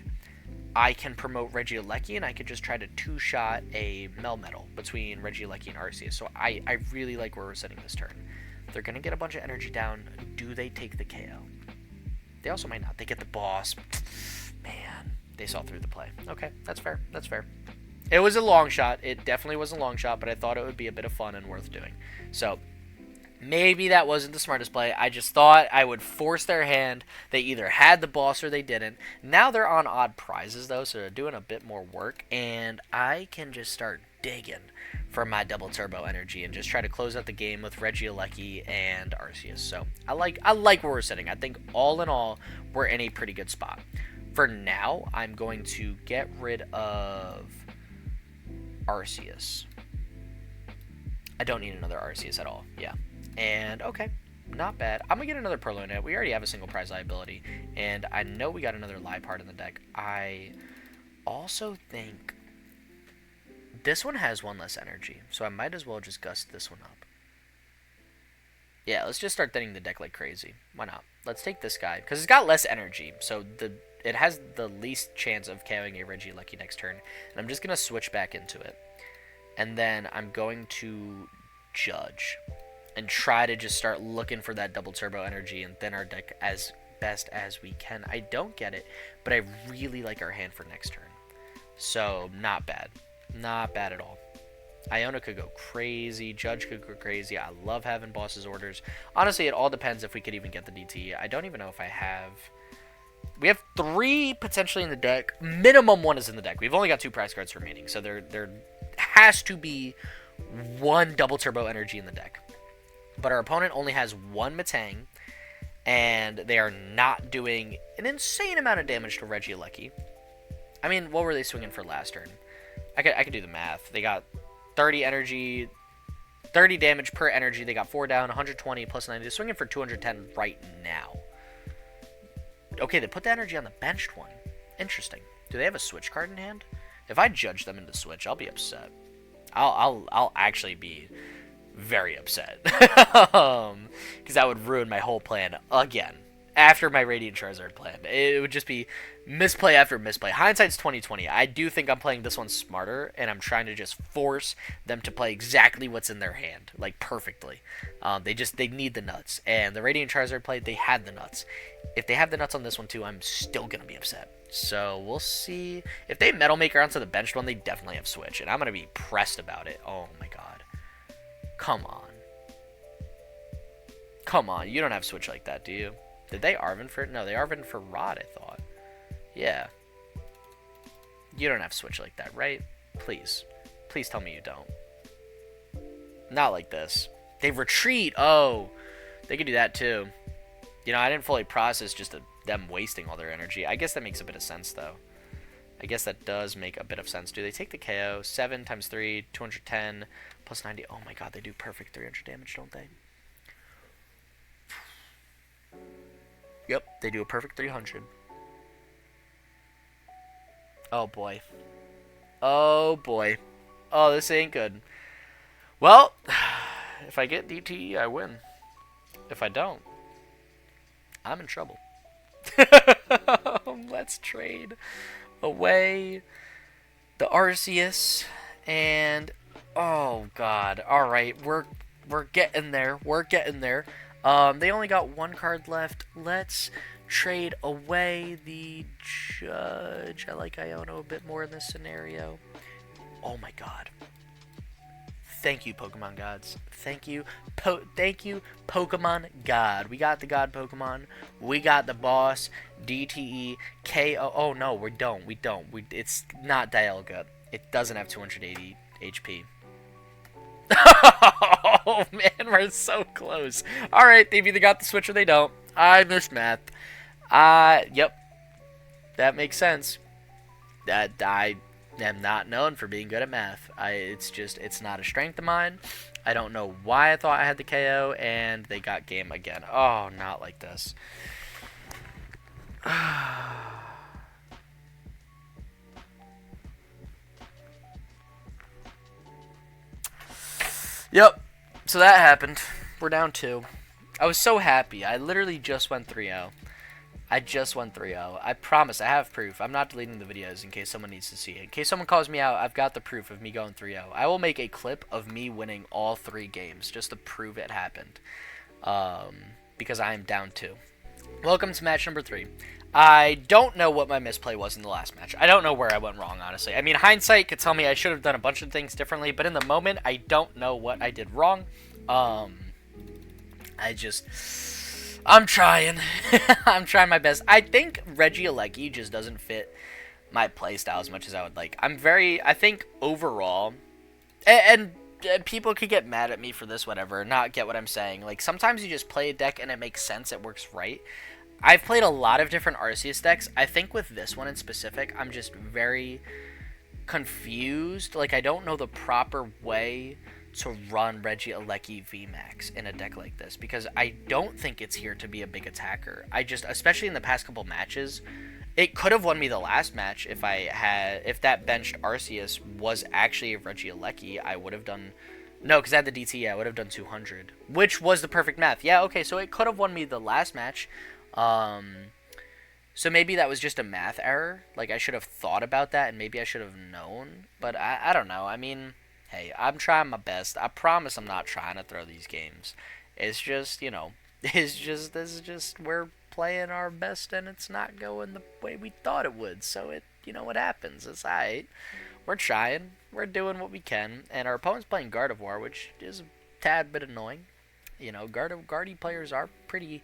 I can promote Regieleki, and I could just try to two-shot a Melmetal between Regieleki and Arceus. So I really like where we're setting this turn. They're going to get a bunch of energy down. Do they take the KO? They also might not. They get the boss. Man, they saw through the play. Okay, that's fair. That's fair. It was a long shot. It definitely was a long shot, but I thought it would be a bit of fun and worth doing. So maybe that wasn't the smartest play. I just thought I would force their hand. They either had the boss or they didn't. Now they're on odd prizes, though, so they're doing a bit more work. And I can just start digging for my double turbo energy and just try to close out the game with Regieleki and Arceus. So I like where we're sitting. I think all in all, we're in a pretty good spot. For now, I'm going to get rid of Arceus. I don't need another Arceus at all. Yeah. And, okay, not bad. I'm going to get another Purloinette. We already have a single prize liability. And I know we got another Liepard in the deck. I also think this one has 1 less energy. So I might as well just gust this one up. Yeah, let's just start thinning the deck like crazy. Why not? Let's take this guy. Because it's got less energy. So it has the least chance of KOing a Regieleki next turn. And I'm just going to switch back into it. And then I'm going to Judge. and try to just start looking for that double turbo energy and thin our deck as best as we can. I don't get it, but I really like our hand for next turn. So, not bad. Not bad at all. Iona could go crazy. Judge could go crazy. I love having boss's orders. Honestly, it all depends if we could even get the DT. I don't even know if I have... We have 3 potentially in the deck. Minimum 1 is in the deck. We've only got 2 prize cards remaining. So there has to be 1 double turbo energy in the deck. But our opponent only has 1 Metang. And they are not doing an insane amount of damage to Regieleki. I mean, what were they swinging for last turn? I could do the math. They got 30 energy, 30 damage per energy. They got 4 down, 120 plus 90. They're swinging for 210 right now. Okay, they put the energy on the benched one. Interesting. Do they have a switch card in hand? If I judge them into switch, I'll be upset. I'll actually be very upset. Because that would ruin my whole plan again. After my Radiant Charizard plan. It would just be misplay after misplay. Hindsight's 20/20. I do think I'm playing this one smarter, and I'm trying to just force them to play exactly what's in their hand. Like, perfectly. They need the nuts. And the Radiant Charizard play, they had the nuts. If they have the nuts on this one too, I'm still going to be upset. So, we'll see. If they Metal Maker onto the benched one, they definitely have Switch. And I'm going to be pressed about it. Oh my god. Come on. Come on. You don't have Switch like that, do you? Did they Arven for it? No, they Arven for Rod, I thought. Yeah. You don't have Switch like that, right? Please. Please tell me you don't. Not like this. They retreat. Oh. They could do that too. You know, I didn't fully process just them wasting all their energy. I guess that makes a bit of sense, though. I guess that does make a bit of sense. Do they take the KO? 7 times 3, 210, plus 90. Oh my god, they do perfect 300 damage, don't they? Yep, they do a perfect 300. Oh boy. Oh boy. Oh, this ain't good. Well, if I get DTE, I win. If I don't, I'm in trouble. Let's trade away the Arceus and oh god. All right, we're getting there. We're getting there. They only got 1 card left. Let's trade away the Judge. I like Iona a bit more in this scenario. Oh my god. Thank you, Pokemon gods. Thank you. Thank you, Pokemon God. We got the God Pokemon. We got the boss. DTE. KO. Oh, no, we don't. We don't. It's not Dialga. It doesn't have 280 HP. Oh, man, we're so close. Alright, they've either got the Switch or they don't. I missed math. Yep. That makes sense. That I am not known for being good at math. It's not a strength of mine. I don't know why I thought I had the KO, and they got game again. Oh, not like this. Yep. So that happened. We're down 2. I was so happy. I literally just went 3-0. I just won 3-0. I promise, I have proof. I'm not deleting the videos in case someone needs to see it. In case someone calls me out, I've got the proof of me going 3-0. I will make a clip of me winning all 3 games just to prove it happened. Because I am down 2. Welcome to match number 3. I don't know what my misplay was in the last match. I don't know where I went wrong, honestly. I mean, hindsight could tell me I should have done a bunch of things differently, but in the moment, I don't know what I did wrong. I'm trying. I'm trying my best. I think Regieleki just doesn't fit my playstyle as much as I would like. I think overall, and people could get mad at me for this, whatever, not get what I'm saying. Like, sometimes you just play a deck and it makes sense, it works right. I've played a lot of different Arceus decks. I think with this one in specific, I'm just very confused. Like, I don't know the proper way to run Regieleki VMAX in a deck like this, because I don't think it's here to be a big attacker. Especially in the past couple matches, it could have won me the last match if that benched Arceus was actually a Regieleki. I would have done, no, because I had the DT, I would have done 200, which was the perfect math. Yeah, okay, so it could have won me the last match. So maybe that was just a math error. Like, I should have thought about that, and maybe I should have known, but I don't know. I mean, Hey, I'm trying my best. I promise I'm not trying to throw these games. It's just, this is just, we're playing our best and it's not going the way we thought it would. So what happens. It's alright. We're trying. We're doing what we can. And our opponent's playing Gardevoir, which is a tad bit annoying. Guardy players are pretty.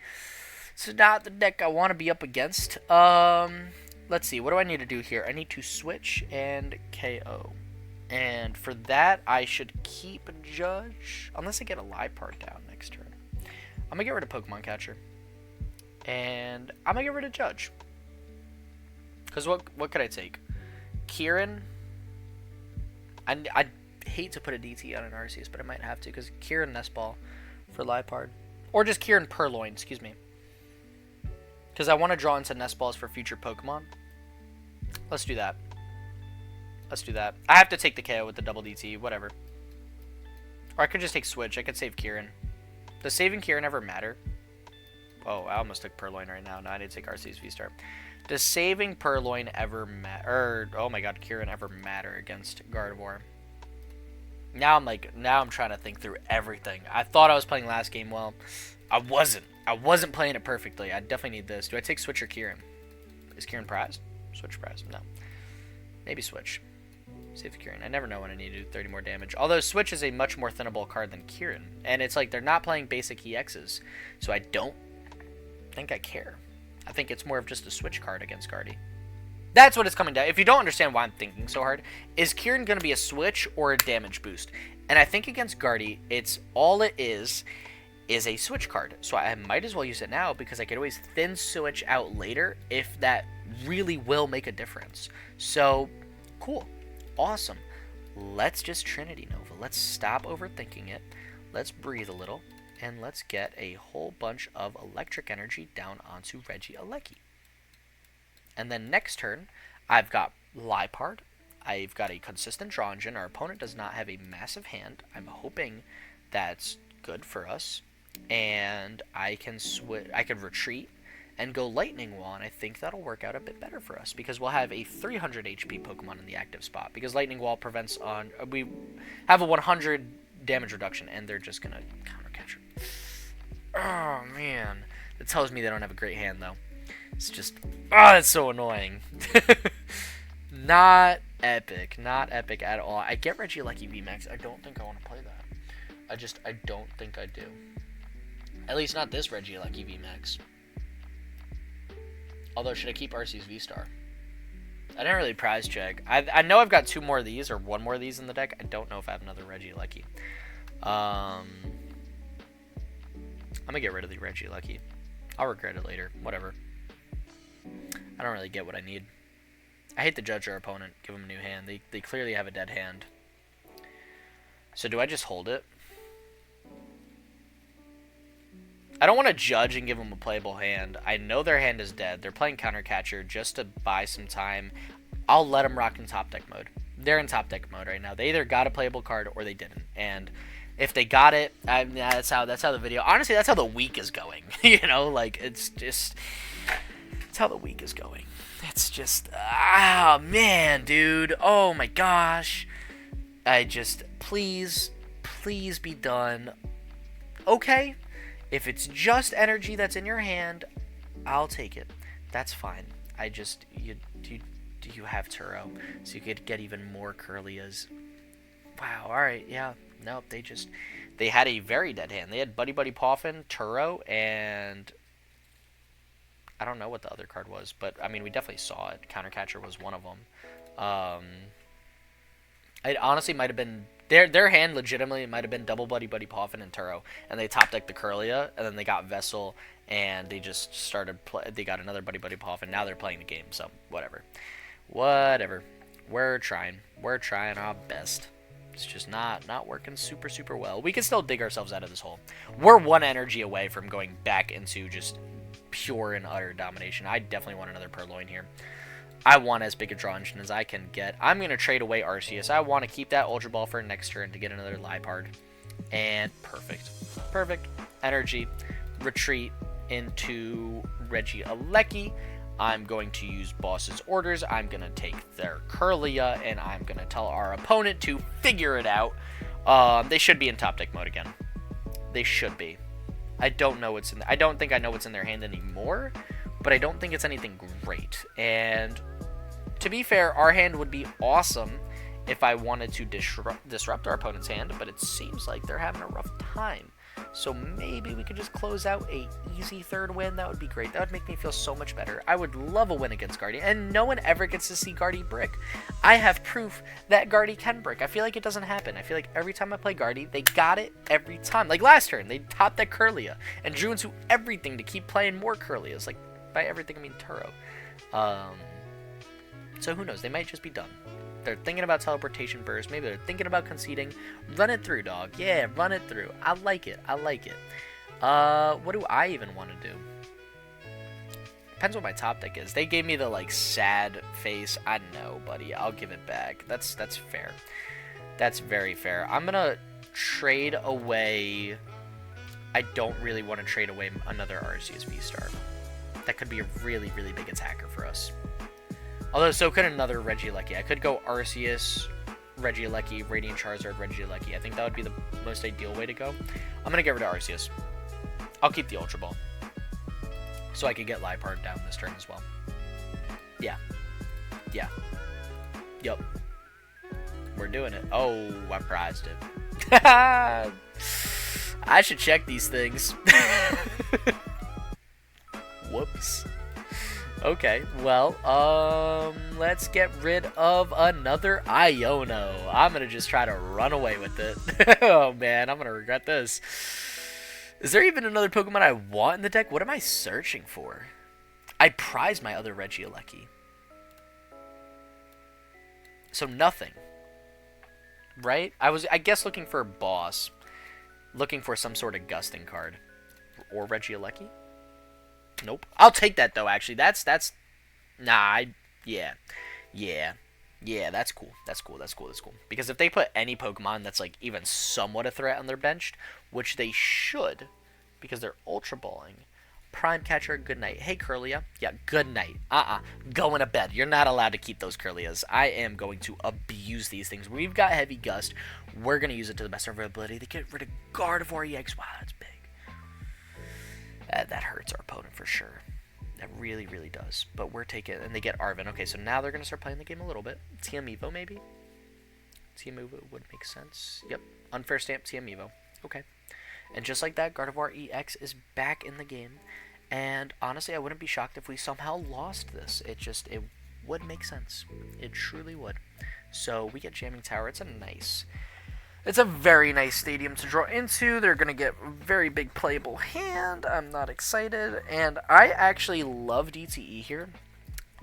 It's not the deck I want to be up against. Let's see. What do I need to do here? I need to switch and KO. And for that, I should keep Judge. Unless I get a Liepard down next turn. I'm going to get rid of Pokemon Catcher. And I'm going to get rid of Judge. Because what could I take? Kieran. I hate to put a DT on an Arceus, but I might have to. Because Kieran Nest Ball for Liepard. Or just Kieran Purloin, excuse me. Because I want to draw into Nest Balls for future Pokemon. Let's do that. Let's do that. I have to take the KO with the double DT, whatever. Or I could just take Switch. I could save Kieran. Does saving Kieran ever matter? Oh, I almost took Purloin right now. No, I need to take Arceus V-Star. Does saving Purloin ever matter? Oh my god, Kieran ever matter against Gardevoir? Now I'm trying to think through everything. I thought I was playing last game well. I wasn't. I wasn't playing it perfectly. I definitely need this. Do I take Switch or Kieran? Is Kieran prized? Switch prized. No. Maybe Switch. Save the Kieran. I never know when I need to do 30 more damage. Although Switch is a much more thinnable card than Kieran. And it's like they're not playing basic EXs. So I don't think I care. I think it's more of just a Switch card against Guardy. That's what it's coming down. If you don't understand why I'm thinking so hard, is Kieran going to be a Switch or a damage boost? And I think against Guardy, all it is a Switch card. So I might as well use it now because I could always thin Switch out later if that really will make a difference. So, cool. Awesome. Let's just Trinity Nova. Let's stop overthinking it. Let's breathe a little. And let's get a whole bunch of electric energy down onto Regieleki. And then next turn, I've got Liepard. I've got a consistent draw engine. Our opponent does not have a massive hand. I'm hoping that's good for us. And I can retreat and go Lightning Wall, and I think that'll work out a bit better for us because we'll have a 300 HP Pokemon in the active spot because Lightning Wall prevents we have a 100 damage reduction, and they're just gonna counter catcher. Oh man, that tells me they don't have a great hand though. It's just it's so annoying. Not epic at all. I get Regieleki VMAX. I don't think I want to play that. I don't think I do. At least not this Regieleki VMAX. Although, should I keep Arceus V-Star? I didn't really prize check. I know I've got 2 more of these, or 1 more of these in the deck. I don't know if I have another Regieleki. I'm going to get rid of the Regieleki. I'll regret it later. Whatever. I don't really get what I need. I hate to judge our opponent. Give them a new hand. They clearly have a dead hand. So do I just hold it? I don't want to judge and give them a playable hand. I know their hand is dead. They're playing Counter Catcher just to buy some time. I'll let them rock in top deck mode. They're in top deck mode right now. They either got a playable card or they didn't. And if they got it, that's how the video. Honestly, that's how the week is going. It's just that's how the week is going. It's just man, dude. Oh my gosh. Please be done. Okay. If it's just energy that's in your hand, I'll take it. That's fine. You have Turo, so you could get even more Kirlias. Wow, alright, yeah. Nope, they had a very dead hand. They had Buddy Poffin, Turo, and I don't know what the other card was, but I mean, we definitely saw it. Counter Catcher was one of them. It honestly might have been their hand. Legitimately, might have been double Buddy Poffin and Turo, and they top decked the Kirlia, and then they got Vessel, and they just started they got another Buddy Poffin. Now they're playing the game, so whatever. We're trying our best. It's just not working super well. We can still dig ourselves out of this hole. We're 1 energy away from going back into just pure and utter domination. I definitely want another Purloin here. I want as big a draw engine as I can get. I'm going to trade away Arceus. I want to keep that Ultra Ball for next turn to get another Liepard. And perfect. Perfect. Energy. Retreat into Regieleki. I'm going to use boss's orders. I'm going to take their Kirlia, and I'm going to tell our opponent to figure it out. They should be in top deck mode again. They should be. I don't know what's in. I don't think I know what's in their hand anymore, but I don't think it's anything great. And to be fair, our hand would be awesome if I wanted to disrupt our opponent's hand, but it seems like they're having a rough time. So maybe we could just close out a easy third win. That would be great. That would make me feel so much better. I would love a win against Guardy, and no one ever gets to see Guardy brick. I have proof that Guardy can brick. I feel like it doesn't happen. I feel like every time I play Guardy, they got it every time. Like last turn, they topped that Kirlia and drew into everything to keep playing more Kirlias. Like, by everything, I mean Turo. So who knows? They might just be done. They're thinking about teleportation burst. Maybe they're thinking about conceding. Run it through, dog. Yeah, run it through. I like it. I like it. What do I even want to do? Depends what my top deck is. They gave me the, like, sad face. I don't know, buddy. I'll give it back. That's fair. That's very fair. I'm going to trade away... I don't really want to trade away another Arceus V-Star. That could be a really, really big attacker for us. Although, so could another Regieleki. I could go Arceus, Regieleki, Radiant Charizard, Regieleki. I think that would be the most ideal way to go. I'm going to get rid of Arceus. I'll keep the Ultra Ball. So I could get Liepard down this turn as well. Yeah. Yeah. Yup. We're doing it. Oh, I prized it. I should check these things. Whoops. Okay, well, let's get rid of another Iono. I'm going to just try to run away with it. Oh, man, I'm going to regret this. Is there even another Pokemon I want in the deck? What am I searching for? I prized my other Regieleki. So nothing. Right? I was, I guess, looking for a boss. Looking for some sort of gusting card. Or Regieleki? Nope. I'll take that, though, actually. That's... Nah, yeah. Yeah, that's cool. That's cool. Because if they put any Pokemon that's, like, even somewhat a threat on their bench, which they should, because they're Ultra Balling, Prime Catcher, good night. Hey, Kirlia. Yeah, good night. Going to bed. You're not allowed to keep those Kirlias. I am going to abuse these things. We've got Heavy Gust. We're going to use it to the best of our ability to get rid of Gardevoir EX. Wow, that's big. That hurts our opponent for sure. That really, really does. But we're taking... And they get Arven. Okay, so now they're going to start playing the game a little bit. Tiamevo, maybe? Tiamevo would make sense. Yep. Unfair stamp, Tiamevo. Okay. And just like that, Gardevoir EX is back in the game. And honestly, I wouldn't be shocked if we somehow lost this. It would make sense. It truly would. So we get Jamming Tower. It's a very nice stadium to draw into. They're going to get a very big playable hand. I'm not excited. And I actually love DTE here.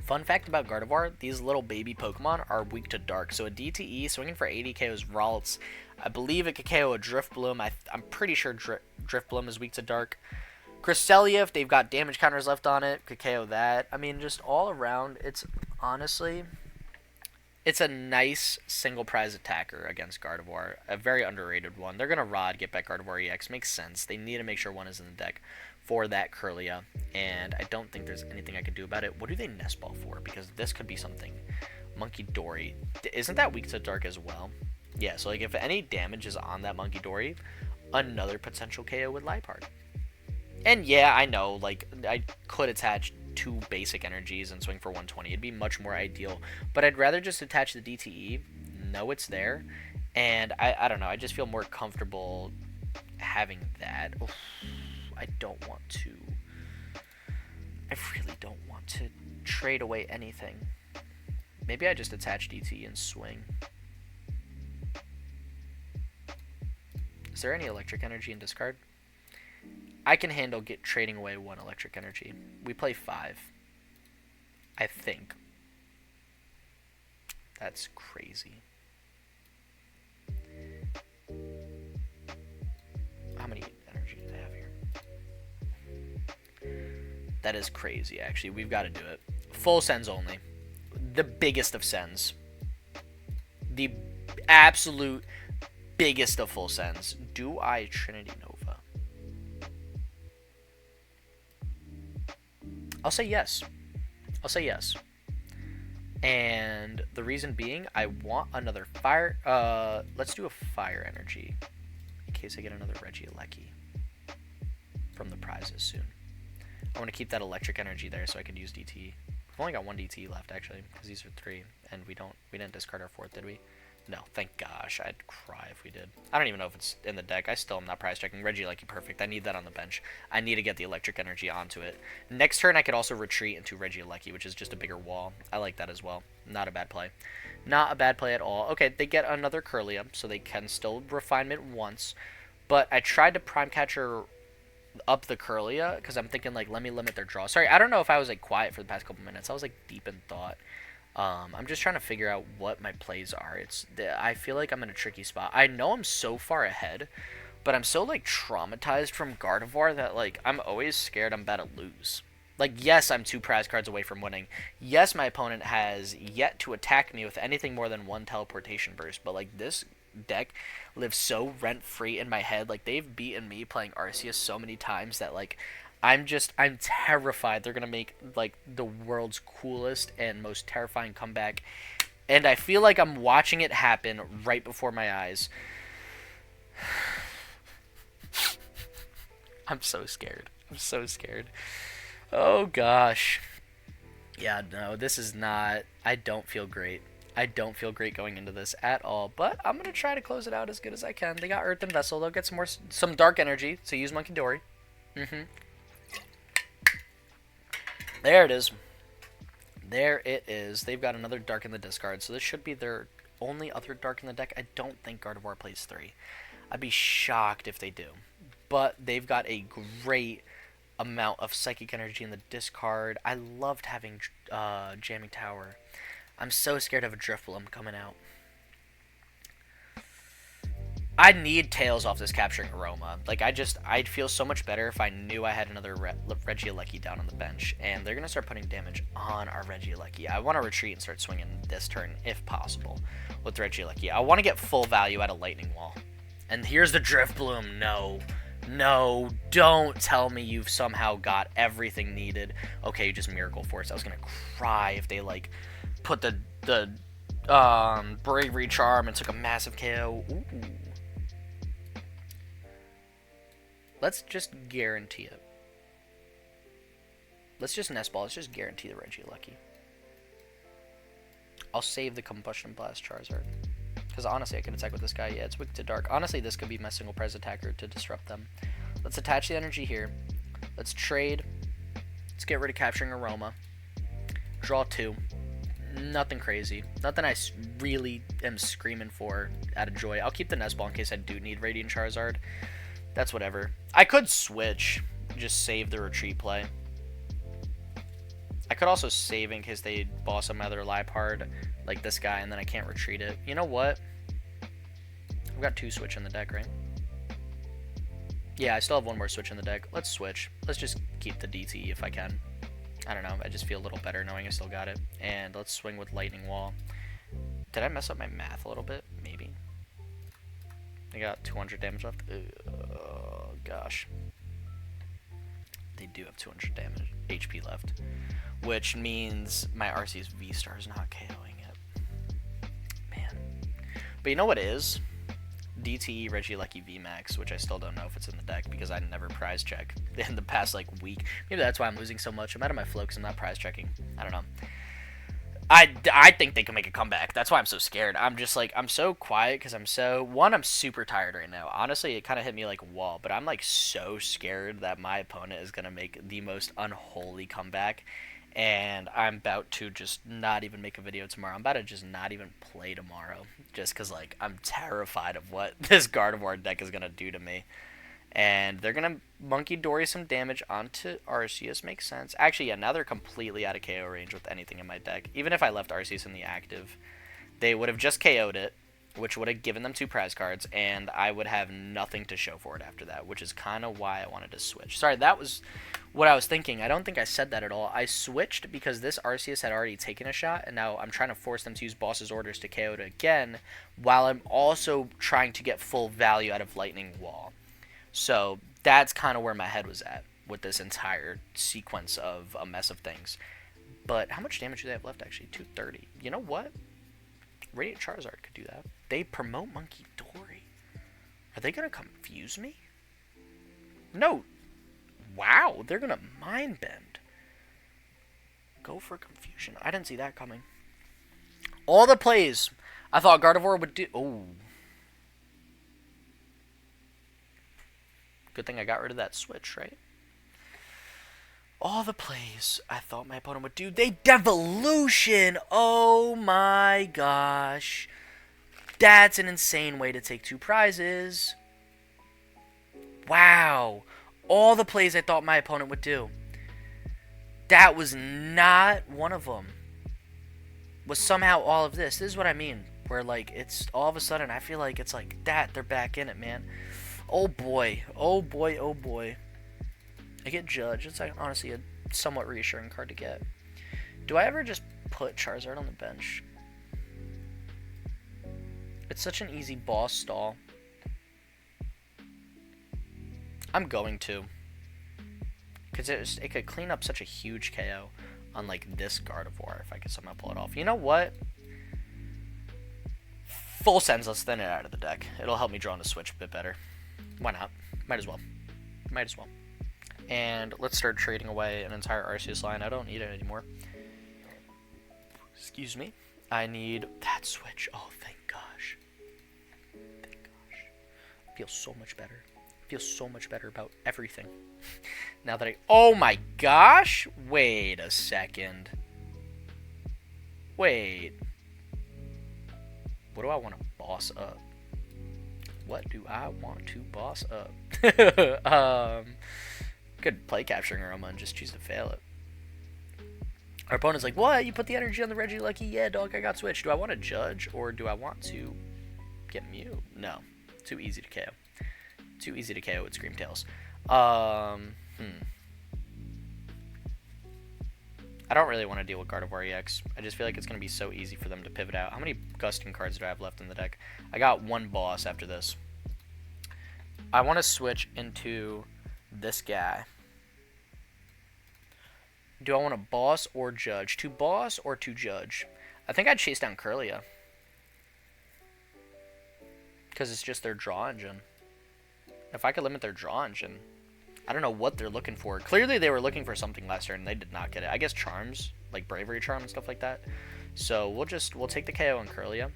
Fun fact about Gardevoir, these little baby Pokemon are weak to Dark. So a DTE, swinging for 80 KOs Ralts. I believe it could KO a Drifbloom. I'm pretty sure Drifbloom is weak to Dark. Cresselia, if they've got damage counters left on it, could KO that. I mean, just all around, it's honestly... It's a nice single prize attacker against Gardevoir. A very underrated one. They're going to Rod, get back Gardevoir EX. Makes sense. They need to make sure one is in the deck for that Kirlia. And I don't think there's anything I could do about it. What do they Nest Ball for? Because this could be something. Monkey Dory. Isn't that weak to Dark as well? Yeah, so like if any damage is on that Monkey Dory, another potential KO with Liepard. And yeah, I know, like, I could attach 2 basic energies and swing for 120. It'd be much more ideal. But I'd rather just attach the DTE, know it's there, and I don't know, I just feel more comfortable having that. Oof, I really don't want to trade away anything. Maybe I just attach DTE and swing. Is there any electric energy in discard? I can handle trading away 1 electric energy. We play 5. I think. That's crazy. How many energy do they have here? That is crazy, actually. We've got to do it. Full sends only. The biggest of sends. The absolute biggest of full sends. Do I Trinity Nova? I'll say yes. I'll say yes. And the reason being, I want another fire. Let's do a fire energy in case I get another Regieleki from the prizes soon. I want to keep that electric energy there so I can use DT. We've only got one DT left actually, because these are 3, and we didn't discard our 4th, did we? No, thank gosh. I'd cry if we did. I don't even know if it's in the deck. I still am not prize checking. Regieleki perfect. I need that on the bench. I need to get the electric energy onto it. Next turn, I could also retreat into Regieleki, which is just a bigger wall. I like that as well. Not a bad play. Not a bad play at all. Okay, they get another Kirlia, so they can still refinement once. But I tried to Prime Catcher up the Kirlia because I'm thinking, like, let me limit their draw. Sorry, I don't know if I was, like, quiet for the past couple minutes. I was, like, deep in thought. I'm just trying to figure out what my plays are. I feel like I'm in a tricky spot. I know I'm so far ahead, but I'm so like traumatized from Gardevoir that like I'm always scared I'm about to lose. Like, yes, I'm 2 prize cards away from winning. Yes, my opponent has yet to attack me with anything more than 1 teleportation burst, but like this deck lives so rent-free in my head. Like, they've beaten me playing Arceus so many times that like I'm terrified they're going to make, like, the world's coolest and most terrifying comeback. And I feel like I'm watching it happen right before my eyes. I'm so scared. I'm so scared. Oh, gosh. Yeah, no, this is not... I don't feel great. I don't feel great going into this at all. But I'm going to try to close it out as good as I can. They got Earth and Vessel. They'll get some dark energy, so use Monkey Dory. There it is. There it is. They've got another Dark in the discard, so this should be their only other Dark in the deck. I don't think Gardevoir plays 3. I'd be shocked if they do. But they've got a great amount of Psychic Energy in the discard. I loved having Jamming Tower. I'm so scared of a Drifblim coming out. I need Tails off this Capturing Aroma. Like, I'd feel so much better if I knew I had another Regieleki down on the bench. And they're going to start putting damage on our Regieleki. I want to retreat and start swinging this turn, if possible, with Regieleki. I want to get full value out of Lightning Wall. And here's the Drifblim. No. No, don't tell me you've somehow got everything needed. Okay, you just Miracle Force. I was going to cry if they, like, put the Bravery Charm and took a massive KO. Ooh. Let's just guarantee it. Let's just Nest Ball. Let's just guarantee the Regieleki. I'll save the Combustion Blast Charizard. Because honestly, I can attack with this guy. Yeah, it's weak to dark. Honestly, this could be my single prize attacker to disrupt them. Let's attach the energy here. Let's trade. Let's get rid of Capturing Aroma. Draw 2. Nothing crazy. Nothing I really am screaming for out of joy. I'll keep the Nest Ball in case I do need Radiant Charizard. That's whatever. I could switch. Just save the retreat play. I could also save in case they boss some other Liepard, like this guy, and then I can't retreat it. You know what? I've got 2 switch in the deck, right? Yeah, I still have 1 more switch in the deck. Let's switch. Let's just keep the DT if I can. I don't know. I just feel a little better knowing I still got it. And let's swing with Lightning Wall. Did I mess up my math a little bit? Maybe. I got 200 damage left. Oh, gosh. They do have 200 damage HP left. Which means my Arceus V-Star is not KOing it. Man. But you know what is? DTE Regieleki VMAX, which I still don't know if it's in the deck because I never prize check in the past, like, week. Maybe that's why I'm losing so much. I'm out of my flow because I'm not prize checking. I don't know. I think they can make a comeback. That's why I'm so scared. I'm just, like, I'm so quiet because I'm super tired right now. Honestly, it kind of hit me like a wall, but I'm, like, so scared that my opponent is going to make the most unholy comeback, and I'm about to just not even make a video tomorrow. I'm about to just not even play tomorrow just because, like, I'm terrified of what this Gardevoir deck is going to do to me. And they're going to Monkey Dory some damage onto Arceus. Makes sense. Actually, yeah, now they're completely out of KO range with anything in my deck. Even if I left Arceus in the active, they would have just KO'd it, which would have given them 2 prize cards, and I would have nothing to show for it after that, which is kind of why I wanted to switch. Sorry, that was what I was thinking. I don't think I said that at all. I switched because this Arceus had already taken a shot, and now I'm trying to force them to use Boss's Orders to KO it again, while I'm also trying to get full value out of Lightning Wall. So that's kind of where my head was at with this entire sequence of a mess of things. But how much damage do they have left, actually? 230. You know what? Radiant Charizard could do that. They promote Monkey Dory. Are they going to confuse me? No. Wow, they're going to Mind Bend. Go for confusion. I didn't see that coming. All the plays I thought Gardevoir would do. Oh. Good thing I got rid of that switch, right? All the plays I thought my opponent would do. They Devolution! Oh my gosh. That's an insane way to take 2 prizes. Wow. All the plays I thought my opponent would do. That was not one of them. Was somehow all of this. This is what I mean. Where, like, it's all of a sudden, I feel like it's like that. They're back in it, man. Oh boy. Oh boy, oh boy. I get Judge. It's like, honestly a somewhat reassuring card to get. Do I ever just put Charizard on the bench? It's such an easy boss stall. I'm going to. Because it could clean up such a huge KO on like this Gardevoir if I could somehow pull it off. You know what? Full Sends, let's thin it out of the deck. It'll help me draw on a switch a bit better. Why not? Might as well. Might as well. And let's start trading away an entire Arceus line. I don't need it anymore. Excuse me. I need that switch. Oh, thank gosh. Thank gosh. I feel so much better. I feel so much better about everything. Now that oh my gosh! Wait a second. Wait. What do I want to boss up? What do I want to boss up? Could play Capturing Aroma and just choose to fail it. Our opponent's like, what? You put the energy on the Regieleki? Yeah, dog, I got switched. Do I want to Judge or do I want to get Mew? No. Too easy to KO. Too easy to KO with Screamtails. I don't really want to deal with Gardevoir EX. I just feel like it's going to be so easy for them to pivot out. How many Gusting cards do I have left in the deck? I got 1 boss after this. I want to switch into this guy. Do I want to boss or Judge? To boss or to Judge? I think I'd chase down Kirlia. Because it's just their draw engine. If I could limit their draw engine, I don't know what they're looking for. Clearly they were looking for something last turn and they did not get it. I guess charms, like Bravery Charm and stuff like that. So we'll take the KO on Kirlia.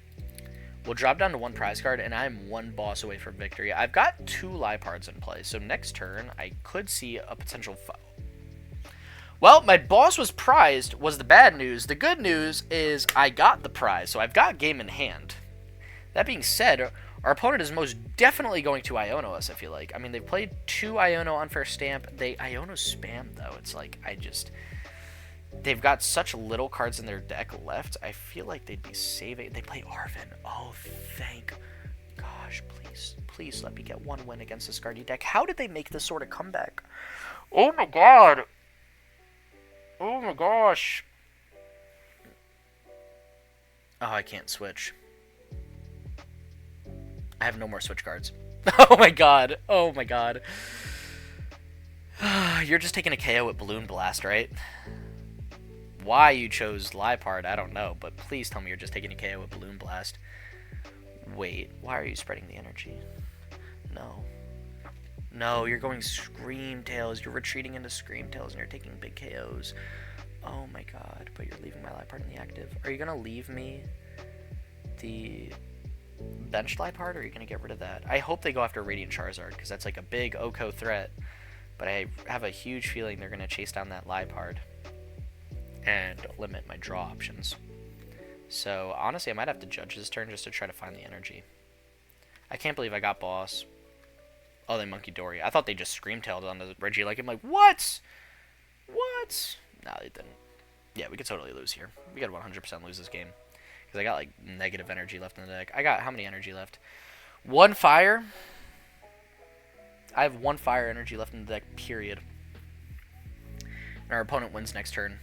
We'll drop down to 1 prize card, and I'm 1 boss away from victory. I've got 2 Lipards in play, so next turn I could see a potential Well, my boss was prized was the bad news. The good news is I got the prize, so I've got game in hand. That being said, our opponent is most definitely going to Iono us, I feel like. I mean, they've played 2 Iono Unfair Stamp. They Iono spam, though. It's like, they've got such little cards in their deck left. I feel like they'd be saving. They play Arven. Oh, thank gosh. Please let me get 1 win against this Guardian deck. How did they make this sort of comeback? Oh, my God. Oh, my gosh. Oh, I can't switch. I have no more switch cards. Oh my god. Oh my god. You're just taking a KO with Balloon Blast, right? Why you chose Liepard, I don't know, but please tell me you're just taking a KO with Balloon Blast. Wait, why are you spreading the energy? No. No, you're going Screamtails. You're retreating into Screamtails and you're taking big KOs. Oh my god, but you're leaving my Liepard in the active. Are you going to leave me the bench Liepard, or are you going to get rid of that? I hope they go after Radiant Charizard, because that's like a big Oko threat. But I have a huge feeling they're going to chase down that Liepard and limit my draw options. So, honestly, I might have to Judge this turn just to try to find the energy. I can't believe I got boss. Oh, they Monkey Dory. I thought they just Screamtailed on the Regieleki. I'm like, what? What? No, they didn't. Yeah, we could totally lose here. We could 100% lose this game. Because I got, like, negative energy left in the deck. I got how many energy left? 1 fire. I have 1 fire energy left in the deck, period. And our opponent wins next turn.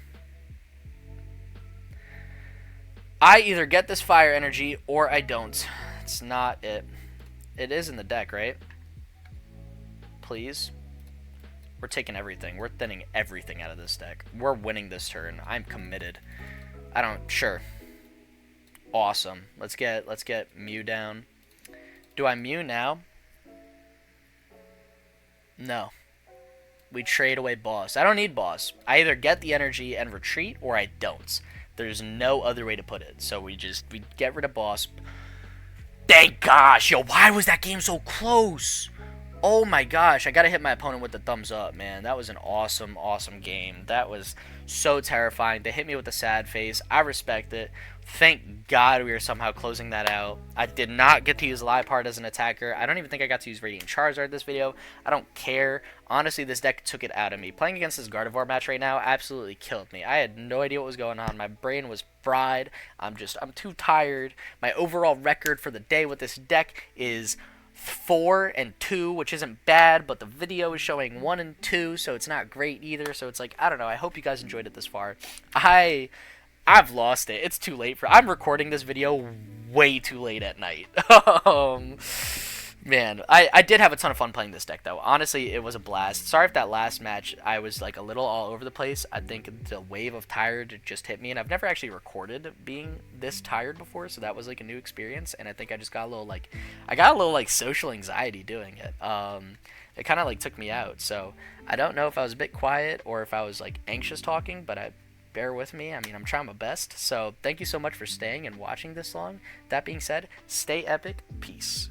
I either get this fire energy or I don't. It's not it. It is in the deck, right? Please. We're taking everything. We're thinning everything out of this deck. We're winning this turn. I'm committed. Sure. Awesome. Let's get Mew down. Do I Mew now? No. We trade away boss. I don't need boss. I either get the energy and retreat, or I don't. There's no other way to put it. So we get rid of boss. Thank gosh, yo, why was that game so close? Oh my gosh, I gotta hit my opponent with the thumbs up, man. That was an awesome, awesome game. That was so terrifying. They hit me with a sad face. I respect it. Thank God we are somehow closing that out. I did not get to use Liepard as an attacker. I don't even think I got to use Radiant Charizard this video. I don't care. Honestly, this deck took it out of me. Playing against this Gardevoir match right now absolutely killed me. I had no idea what was going on. My brain was fried. I'm too tired. My overall record for the day with this deck is 4-2, which isn't bad, but the video is showing 1-2, so it's not great either. So it's like, I don't know. I hope you guys enjoyed it this far. I've lost it. It's too late I'm recording this video way too late at night. Man, I did have a ton of fun playing this deck, though. Honestly, it was a blast. Sorry if that last match I was like a little all over the place. I think the wave of tired just hit me, and I've never actually recorded being this tired before, so that was like a new experience. And I think I just got a little like social anxiety doing it. It kind of like took me out. So I don't know if I was a bit quiet or if I was like anxious talking, but bear with me. I mean, I'm trying my best. So thank you so much for staying and watching this long. That being said, stay epic. Peace.